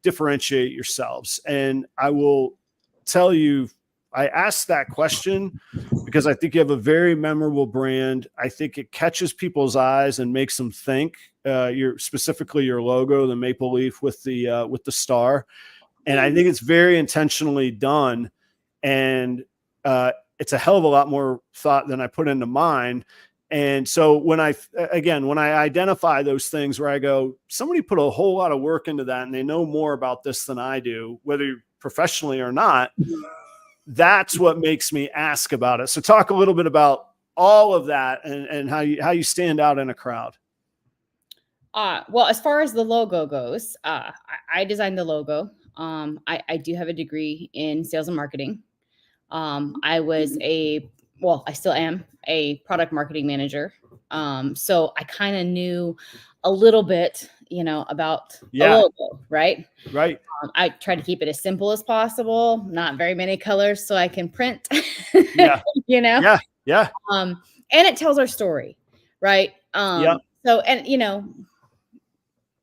differentiate yourselves? And I will tell you, I asked that question because I think you have a very memorable brand. I think it catches people's eyes and makes them think. Specifically your logo, the maple leaf with the star, and I think it's very intentionally done. And it's a hell of a lot more thought than I put into mine. And so when I identify those things where I go, somebody put a whole lot of work into that and they know more about this than I do, whether professionally or not, that's what makes me ask about it. So talk a little bit about all of that and how you stand out in a crowd. Well, as far as the logo goes, I designed the logo. I do have a degree in sales and marketing. I was I still am a product marketing manager. So I kind of knew a little bit, about the logo, right? Right. I try to keep it as simple as possible, not very many colors so I can print, Yeah. Yeah. And it tells our story, right? So, and,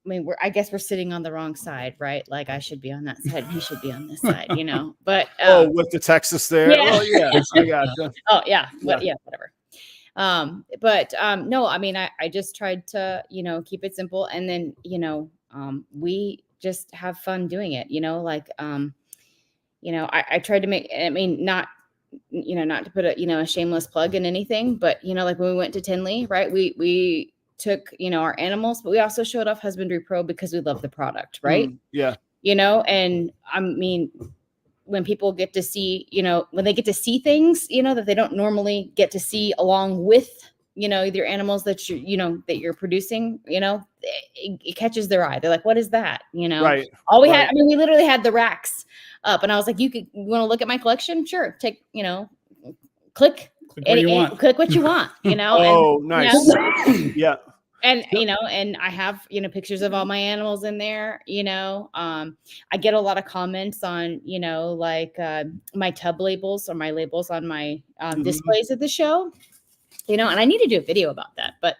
I mean, I guess we're sitting on the wrong side, right? Like I should be on that side, he should be on this side, but with the Texas there. Yeah. Oh yeah, I gotcha. Oh yeah. Whatever. No, I mean, I just tried to, keep it simple. And then, we just have fun doing it, I tried to make, I mean, not to put a shameless plug in anything, but, like when we went to Tinley, right, we took, our animals, but we also showed off Husbandry Pro because we love the product, right? Yeah. And I mean, when people get to see, when they get to see things, that they don't normally get to see along with, your animals that you're producing, it catches their eye. They're like, what is that? Right. All we had, I mean, we literally had the racks up and I was like, you want to look at my collection? Sure. Take, click what you want, Oh, and, nice. Yeah. And, and I have, pictures of all my animals in there, I get a lot of comments on, like my tub labels or my labels on my displays at the show, and I need to do a video about that. But,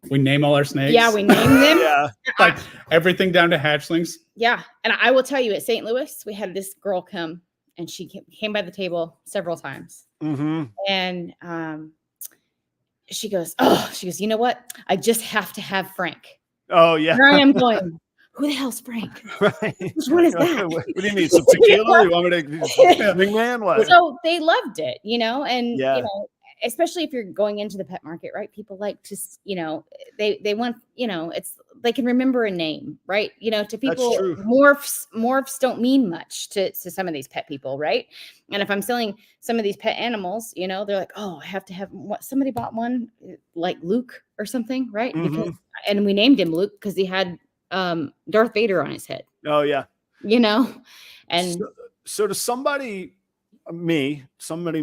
we name all our snakes. Yeah, we name them. Yeah. Like everything down to hatchlings. Yeah. And I will tell you at St. Louis, we had this girl come and she came by the table several times. Mm-hmm. And, she goes, you know what? I just have to have Frank. Oh yeah. Here I am going, who the hell's Frank? Right. Which one is that? What do you need? Some tequila? You want me to man? What? So they loved it, and especially if you're going into the pet market, right? People like to, they want, they can remember a name, right? To people, morphs don't mean much to some of these pet people, right? And if I'm selling some of these pet animals, they're like, oh, I have to have what? Somebody bought one like Luke or something, right? Mm-hmm. And we named him Luke because he had Darth Vader on his head. Oh yeah. And so to somebody me, so my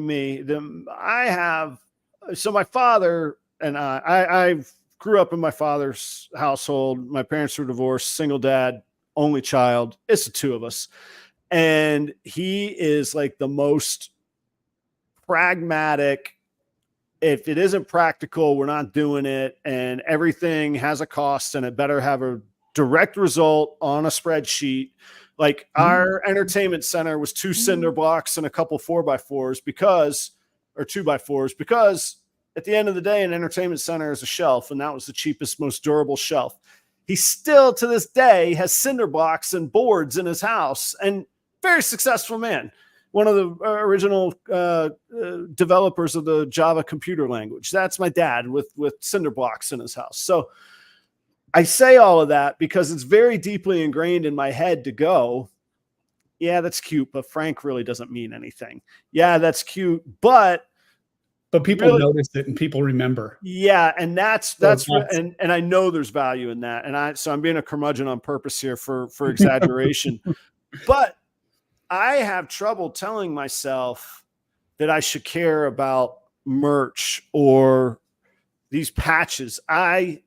father and I grew up in my father's household. My parents were divorced, single dad, only child. It's the two of us. And he is like the most pragmatic. If it isn't practical, we're not doing it. And everything has a cost and it better have a direct result on a spreadsheet. Like our entertainment center was 2 cinder blocks and a couple 4x4s because at the end of the day, an entertainment center is a shelf. And that was the cheapest, most durable shelf. He still to this day has cinder blocks and boards in his house, and very successful man. One of the original developers of the Java computer language. That's my dad with cinder blocks in his house. So I say all of that because it's very deeply ingrained in my head to go, yeah, that's cute, but Frank really doesn't mean anything. Yeah, that's cute, but people really notice it and people remember. Yeah, and that's and I know there's value in that. And so I'm being a curmudgeon on purpose here for exaggeration. But I have trouble telling myself that I should care about merch or these patches. I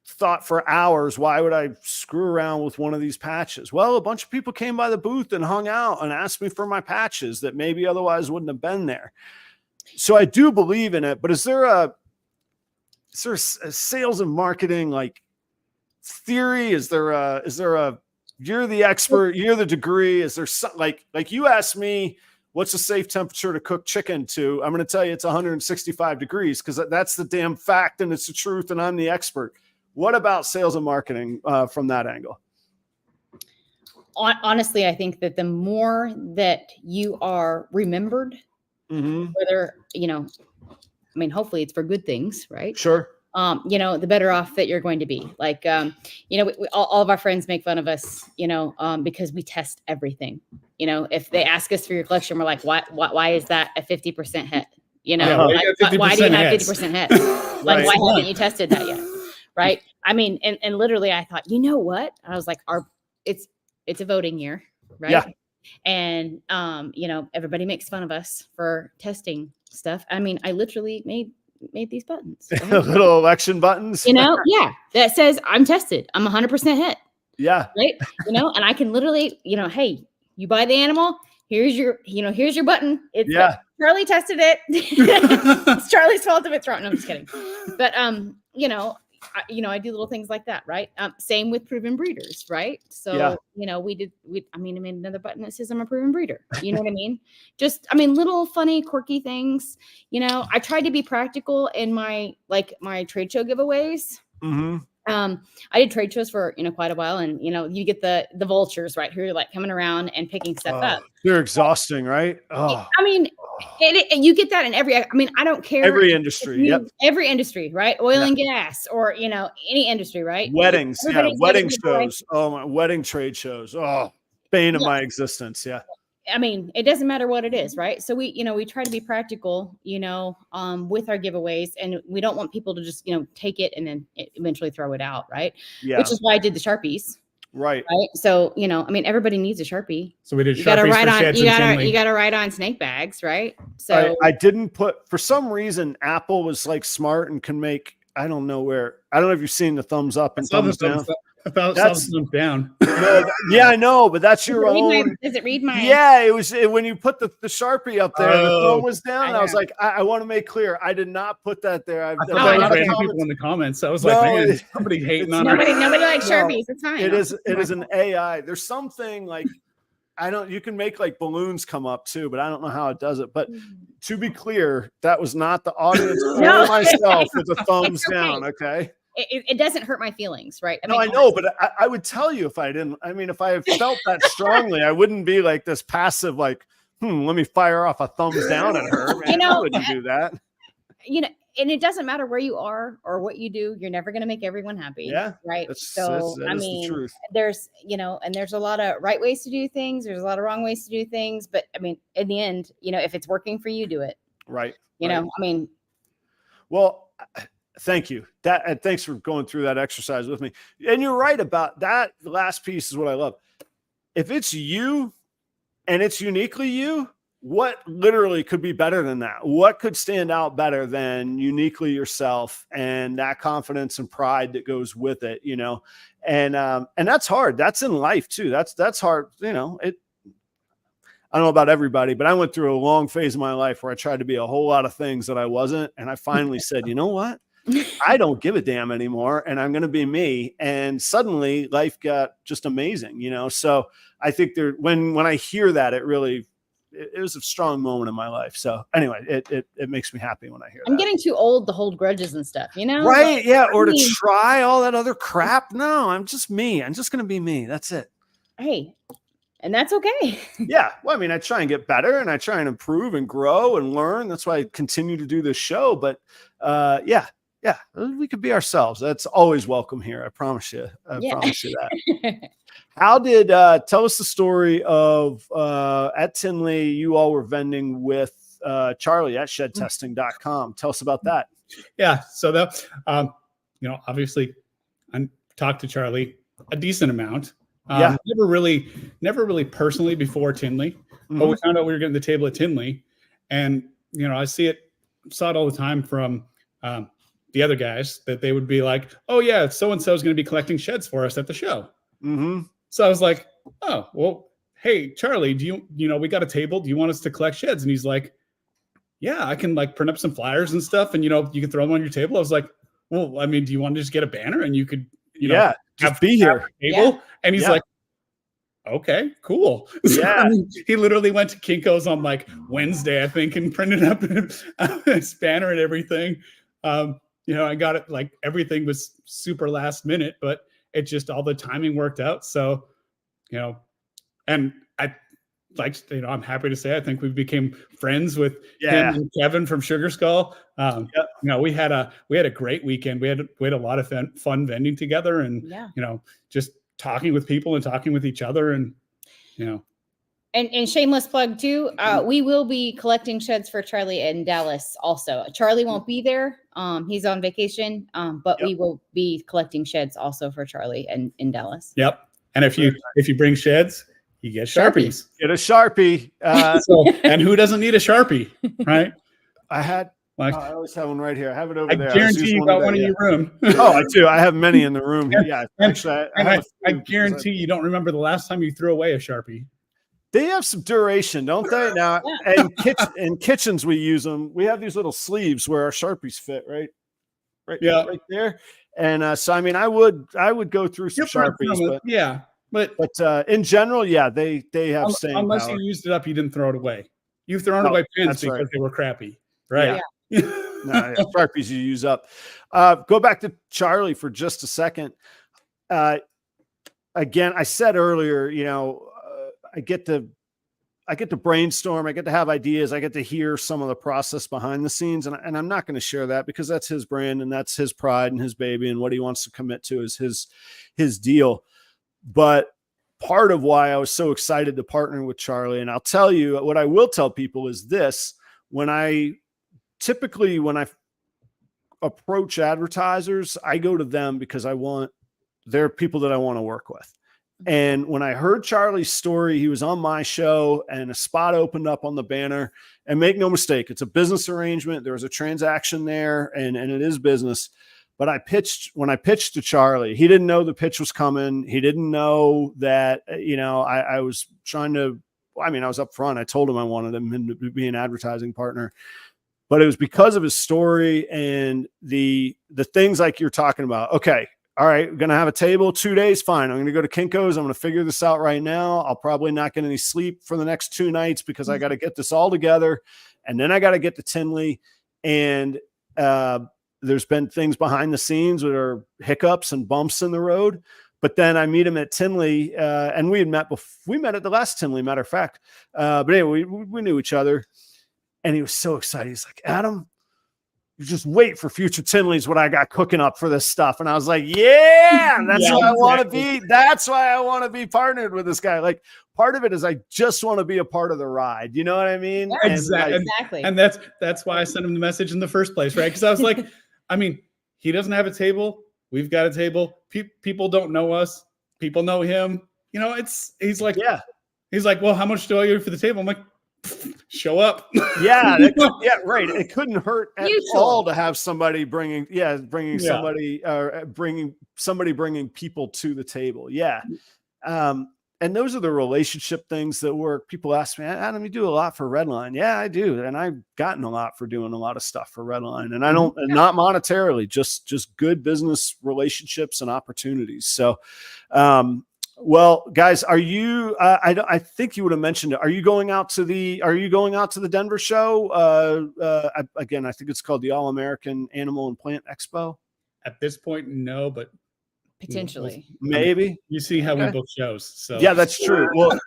thought for hours, why would I screw around with one of these patches? Well, a bunch of people came by the booth and hung out and asked me for my patches that maybe otherwise wouldn't have been there. So I do believe in it, but is there a sales and marketing like theory? Is there a you're the expert, you're the degree? Is there something like you asked me, what's a safe temperature to cook chicken to? I'm going to tell you it's 165 degrees because that's the damn fact and it's the truth and I'm the expert. What about sales and marketing from that angle? Honestly, I think that the more that you are remembered whether, I mean, hopefully it's for good things, right? Sure. The better off that you're going to be. Like, all of our friends make fun of us, because we test everything. If they ask us for your collection, we're like, why is that a 50% hit? Why do you have 50% hits? Like, why haven't you tested that yet? Right. I mean, and literally I thought, you know what? I was like, it's a voting year. Right. Yeah. And, everybody makes fun of us for testing stuff. I mean, I literally made these buttons. Right? Little election buttons. Yeah. That says I'm tested. I'm 100% hit. Yeah. Right. And I can literally, hey, you buy the animal. Here's your button. It's Charlie tested it. It's Charlie's fault if it's wrong. No, I'm just kidding. But, I do little things like that, right? Same with proven breeders, right? So, I made another button that says I'm a proven breeder. You know what I mean? Just, little funny, quirky things. I tried to be practical in my trade show giveaways. I did trade shows for, quite a while, and, you get the vultures, right? Who are like coming around and picking stuff up. They're exhausting, right? Oh, you get that in I don't care. Every industry. Every industry, right? Oil and gas, or, any industry, right? Weddings. Wedding shows. Oh, my wedding trade shows. Oh, bane of my existence. Yeah. It doesn't matter what it is, right? So we try to be practical, with our giveaways, and we don't want people to just, take it and then eventually throw it out, right? Yeah. Which is why I did the Sharpies. Right. So, everybody needs a Sharpie. So we did Sharpies you gotta write on snake bags, right? So I didn't for some reason, Apple was like smart and can make, I don't know if you've seen the thumbs up and thumbs down. Thumbs down. I know, but that's your own. Does it read my? Yeah, it was when you put the Sharpie up there, the thumb was down. And I was like, I want to make clear, I did not put that there. I thought there were people in the comments. I was like, man, somebody hating on nobody likes Sharpies. It's fine. It is an AI. There's something like you can make like balloons come up too, but I don't know how it does it. But to be clear, that was not the audience or myself with the thumbs down. Okay. It doesn't hurt my feelings, right? I know, but I would tell you if I didn't. If I felt that strongly, I wouldn't be like this passive, like, let me fire off a thumbs down at her. Man. I wouldn't do that. And it doesn't matter where you are or what you do, you're never going to make everyone happy. Yeah. Right. So, the truth. There's, and there's a lot of right ways to do things. There's a lot of wrong ways to do things. But in the end, if it's working for you, do it. Right. Well, thank you. Thanks for going through that exercise with me. And you're right about that. The last piece is what I love. If it's you and it's uniquely you, what literally could be better than that? What could stand out better than uniquely yourself and that confidence and pride that goes with it, and that's hard. That's in life too. That's hard. I don't know about everybody, but I went through a long phase of my life where I tried to be a whole lot of things that I wasn't. And I finally said, you know what? I don't give a damn anymore, and I'm going to be me. And suddenly life got just amazing, So I think when I hear that, it was a strong moment in my life. So anyway, it makes me happy when I hear that. I'm getting too old to hold grudges and stuff, Right. Yeah. Or to try all that other crap. No, I'm just me. I'm just going to be me. That's it. Hey, and that's okay. Yeah. Well, I try and get better, and I try and improve and grow and learn. That's why I continue to do this show. But yeah, we could be ourselves. That's always welcome here. I promise you. I promise you that. How did tell us the story of at Tinley, you all were vending with Charlie at shedtesting.com. Tell us about that. Yeah. So that obviously I talked to Charlie a decent amount. Never really personally before Tinley, but we found out we were getting the table at Tinley, and I saw it all the time from the other guys that they would be like, oh yeah, so-and-so is going to be collecting sheds for us at the show. So I was like, oh, well, hey, Charlie, do we got a table. Do you want us to collect sheds? And he's like, yeah, I can print up some flyers and stuff. And, you can throw them on your table. I was like, well, do you want to just get a banner and you could, just be here. Table? Yeah. And he's like, okay, cool. Yeah. So, he literally went to Kinko's on Wednesday, I think, and printed up a banner and everything. I got it, everything was super last minute, but it just all the timing worked out. So, and like, you know, I'm happy to say I think we became friends with him and Kevin from Sugar Skull. You know, we had a great weekend. We had a lot of fun vending together, and you know, just talking with people and talking with each other, and you know. And shameless plug too. We will be collecting sheds for Charlie in Dallas also. Charlie won't be there. He's on vacation. But we will be collecting sheds also for Charlie in Dallas. Yep. And if you bring sheds, you get Sharpies. Get a Sharpie. And who doesn't need a Sharpie, right? I always have one right here. I have it over there. I guarantee you got one in your room. Oh, I do. I have many in the room. Yeah. Actually, I guarantee you don't remember the last time you threw away a Sharpie. They have some duration, don't they? Now, and in kitchens we use them. We have these little sleeves where our Sharpies fit, right right there. And so, I mean, I would go through some Sharpies, but in general, they have staying unless power. you used it up, you didn't throw it away. You've thrown away pens because they were crappy, right? Yeah. Sharpies you use up. Go back to Charlie for just a second. Again, I said earlier, you know, I get to brainstorm. I get to have ideas. I get to hear some of the process behind the scenes. And I'm not going to share that because that's his brand and that's his pride and his baby, and what he wants to commit to is his deal. But part of why I was so excited to partner with Charlie, and I'll tell you what I will tell people is this: when I approach advertisers, I go to them because they're people that I want to work with. And when I heard Charlie's story, he was on my show and a spot opened up on the banner. And make no mistake, it's a business arrangement. There was a transaction there, and it is business. But when I pitched to Charlie, he didn't know the pitch was coming. He didn't know that, you know, I was trying to, I mean, I was up front. I told him I wanted him to be an advertising partner. But it was because of his story and the things like you're talking about. Okay. All right, we're going to have a table 2 days. Fine. I'm going to go to Kinko's. I'm going to figure this out right now. I'll probably not get any sleep for the next 2 nights because I got to get this all together. And then I got to get to Tinley. And there's been things behind the scenes that are hiccups and bumps in the road. But then I meet him at Tinley, and we met at the last Tinley, matter of fact. But anyway, we knew each other. And he was so excited. He's like, Adam, you just wait for future Tinleys, what I got cooking up for this stuff. And I was like, that's why I want to be. That's why I want to be partnered with this guy. Like, part of it is I just want to be a part of the ride. You know what I mean? Yeah, exactly. And that's why I sent him the message in the first place, right? Because I was like, I mean, he doesn't have a table. We've got a table. People don't know us. People know him. You know, he's like, well, how much do I owe you for the table? I'm like, show up. Right. It couldn't hurt at all to have somebody bringing people to the table. And those are the relationship things that work. People ask me, Adam, you do a lot for Redline. Yeah, I do. And I've gotten a lot for doing a lot of stuff for Redline. And I don't, not monetarily, just good business relationships and opportunities. So, well, guys, are you? I think you would have mentioned it. Are you going out to the Denver show? Again, I think it's called the All American Animal and Plant Expo. At this point, no, but potentially, maybe. You see how we book shows. So yeah, that's true. Well,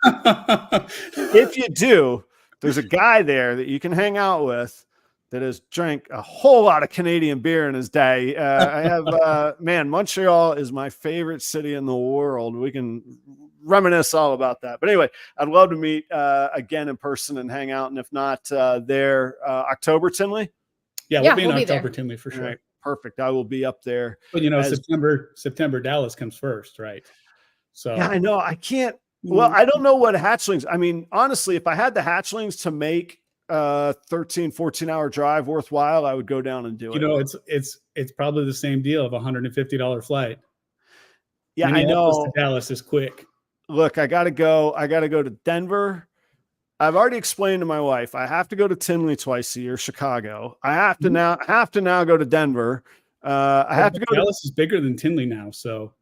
if you do, there's a guy there that you can hang out with that has drank a whole lot of Canadian beer in his day. I have, Montreal is my favorite city in the world. We can reminisce all about that. But anyway, I'd love to meet again in person and hang out. And if not there, October Tinley. Yeah, we'll be in October Tinley for sure. Right, perfect. I will be up there. But September Dallas comes first, right? So yeah, I know. I can't. Well, I don't know what hatchlings. I mean, honestly, if I had the hatchlings to make 13-14 hour drive worthwhile, I would go down and do it. You know, it's probably the same deal of $150 flight. Yeah, I know. Dallas is quick. Look, I gotta go to Denver. I've already explained to my wife I have to go to Tinley twice a year, Chicago. I have to now go to Denver. I have to go. Dallas is bigger than Tinley now, so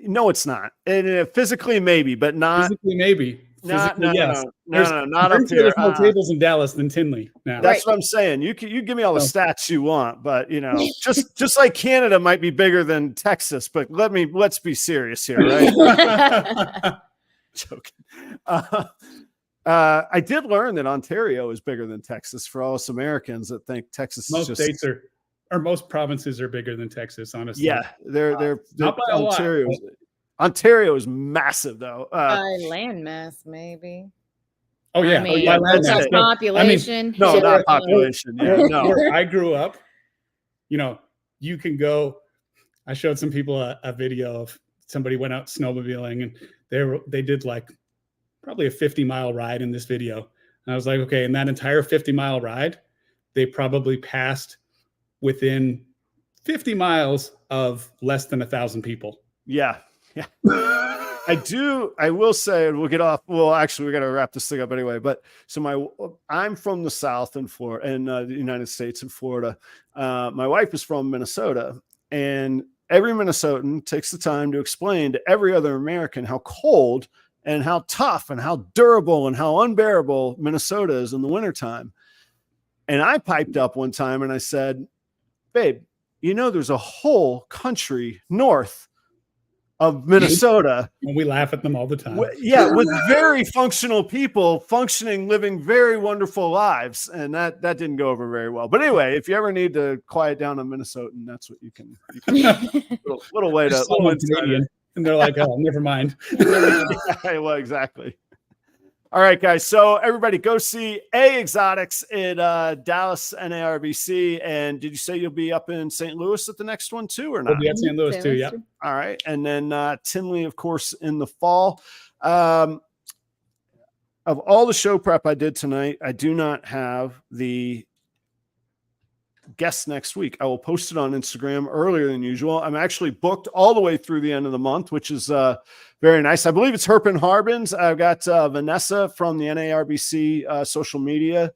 no, it's not. And physically maybe, but not physically maybe. No, yes. Not up here. There's more tables in Dallas than Tinley now. That's what I'm saying. You give me all the stats you want, but you know, just like Canada might be bigger than Texas, but let's be serious here, right? Joking. I did learn that Ontario is bigger than Texas for all us Americans that think Texas Most is just states are, or most provinces are bigger than Texas, honestly. yeah, they're not by a lot, Ontario is massive though. Landmass, maybe. Oh yeah, I mean, yeah, that's that's our it. population. No, So not population. Yeah, no. Where I grew up, you know, you can go. I showed some people a video of somebody went out snowmobiling and they did like probably a 50-mile ride in this video. And I was like, okay, in that entire 50-mile ride, they probably passed within 50 miles of less than 1,000 people. Yeah. Yeah. I will say, and we'll get off. Well, actually, we got to wrap this thing up anyway. But so I'm from the South in Florida, in the United States in Florida. My wife is from Minnesota, and every Minnesotan takes the time to explain to every other American how cold and how tough and how durable and how unbearable Minnesota is in the wintertime. And I piped up one time and I said, babe, you know, there's a whole country north of Minnesota. And we laugh at them all the time. With very functional people living very wonderful lives. And that didn't go over very well. But anyway, if you ever need to quiet down a Minnesotan, that's what you can little way to Canadian. And they're like, oh, never mind. Yeah, well, exactly. All right, guys. So everybody go see EH Xotics at Dallas NARBC. And did you say you'll be up in St. Louis at the next one too, or not? We'll be at St. Louis too, yeah. All right. And then Tinley, of course, in the fall. Of all the show prep I did tonight, I do not have the guests next week. I will post it on Instagram earlier than usual. I'm actually booked all the way through the end of the month, which is very nice. I believe it's Herpin Harbins. I've got Vanessa from the NARBC social media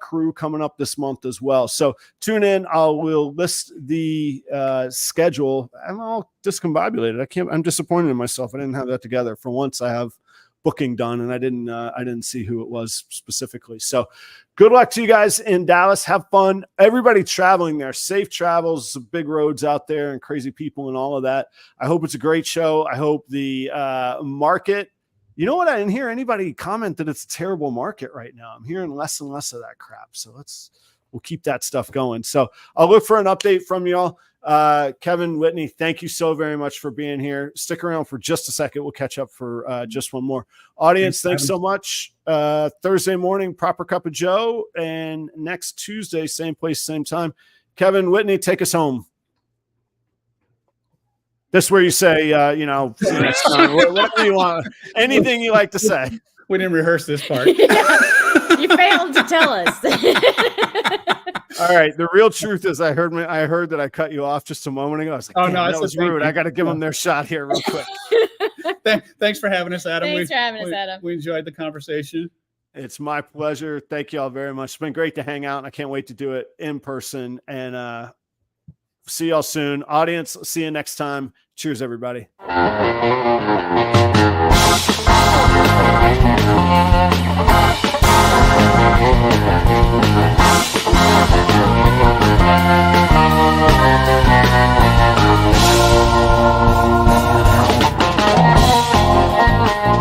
crew coming up this month as well. So tune in. We'll list the schedule. I'm all discombobulated. I'm disappointed in myself. I didn't have that together. For once, I have booking done, and I didn't see who it was specifically. So good luck to you guys in Dallas. Have fun. Everybody traveling there, safe travels, big roads out there and crazy people and all of that. I hope it's a great show. I hope the market, you know what? I didn't hear anybody comment that it's a terrible market right now. I'm hearing less and less of that crap. So we'll keep that stuff going. So I'll look for an update from y'all. Kevin, Whitney, thank you so very much for being here. Stick around for just a second. We'll catch up for just one more. Audience, thanks so much. Thursday morning, Proper Cup of Joe, and next Tuesday, same place, same time. Kevin, Whitney, take us home. This is where you say, see you next time. Whatever you want. Anything you like to say. We didn't rehearse this part. Yeah, you failed to tell us. All right. The real truth is I heard that I cut you off just a moment ago. I was like, oh, no, that was rude. I got to give them their shot here real quick. Thanks for having us, Adam. Thanks for having us, Adam. We enjoyed the conversation. It's my pleasure. Thank you all very much. It's been great to hang out, and I can't wait to do it in person. And see y'all soon. Audience, see you next time. Cheers, everybody. Thank you.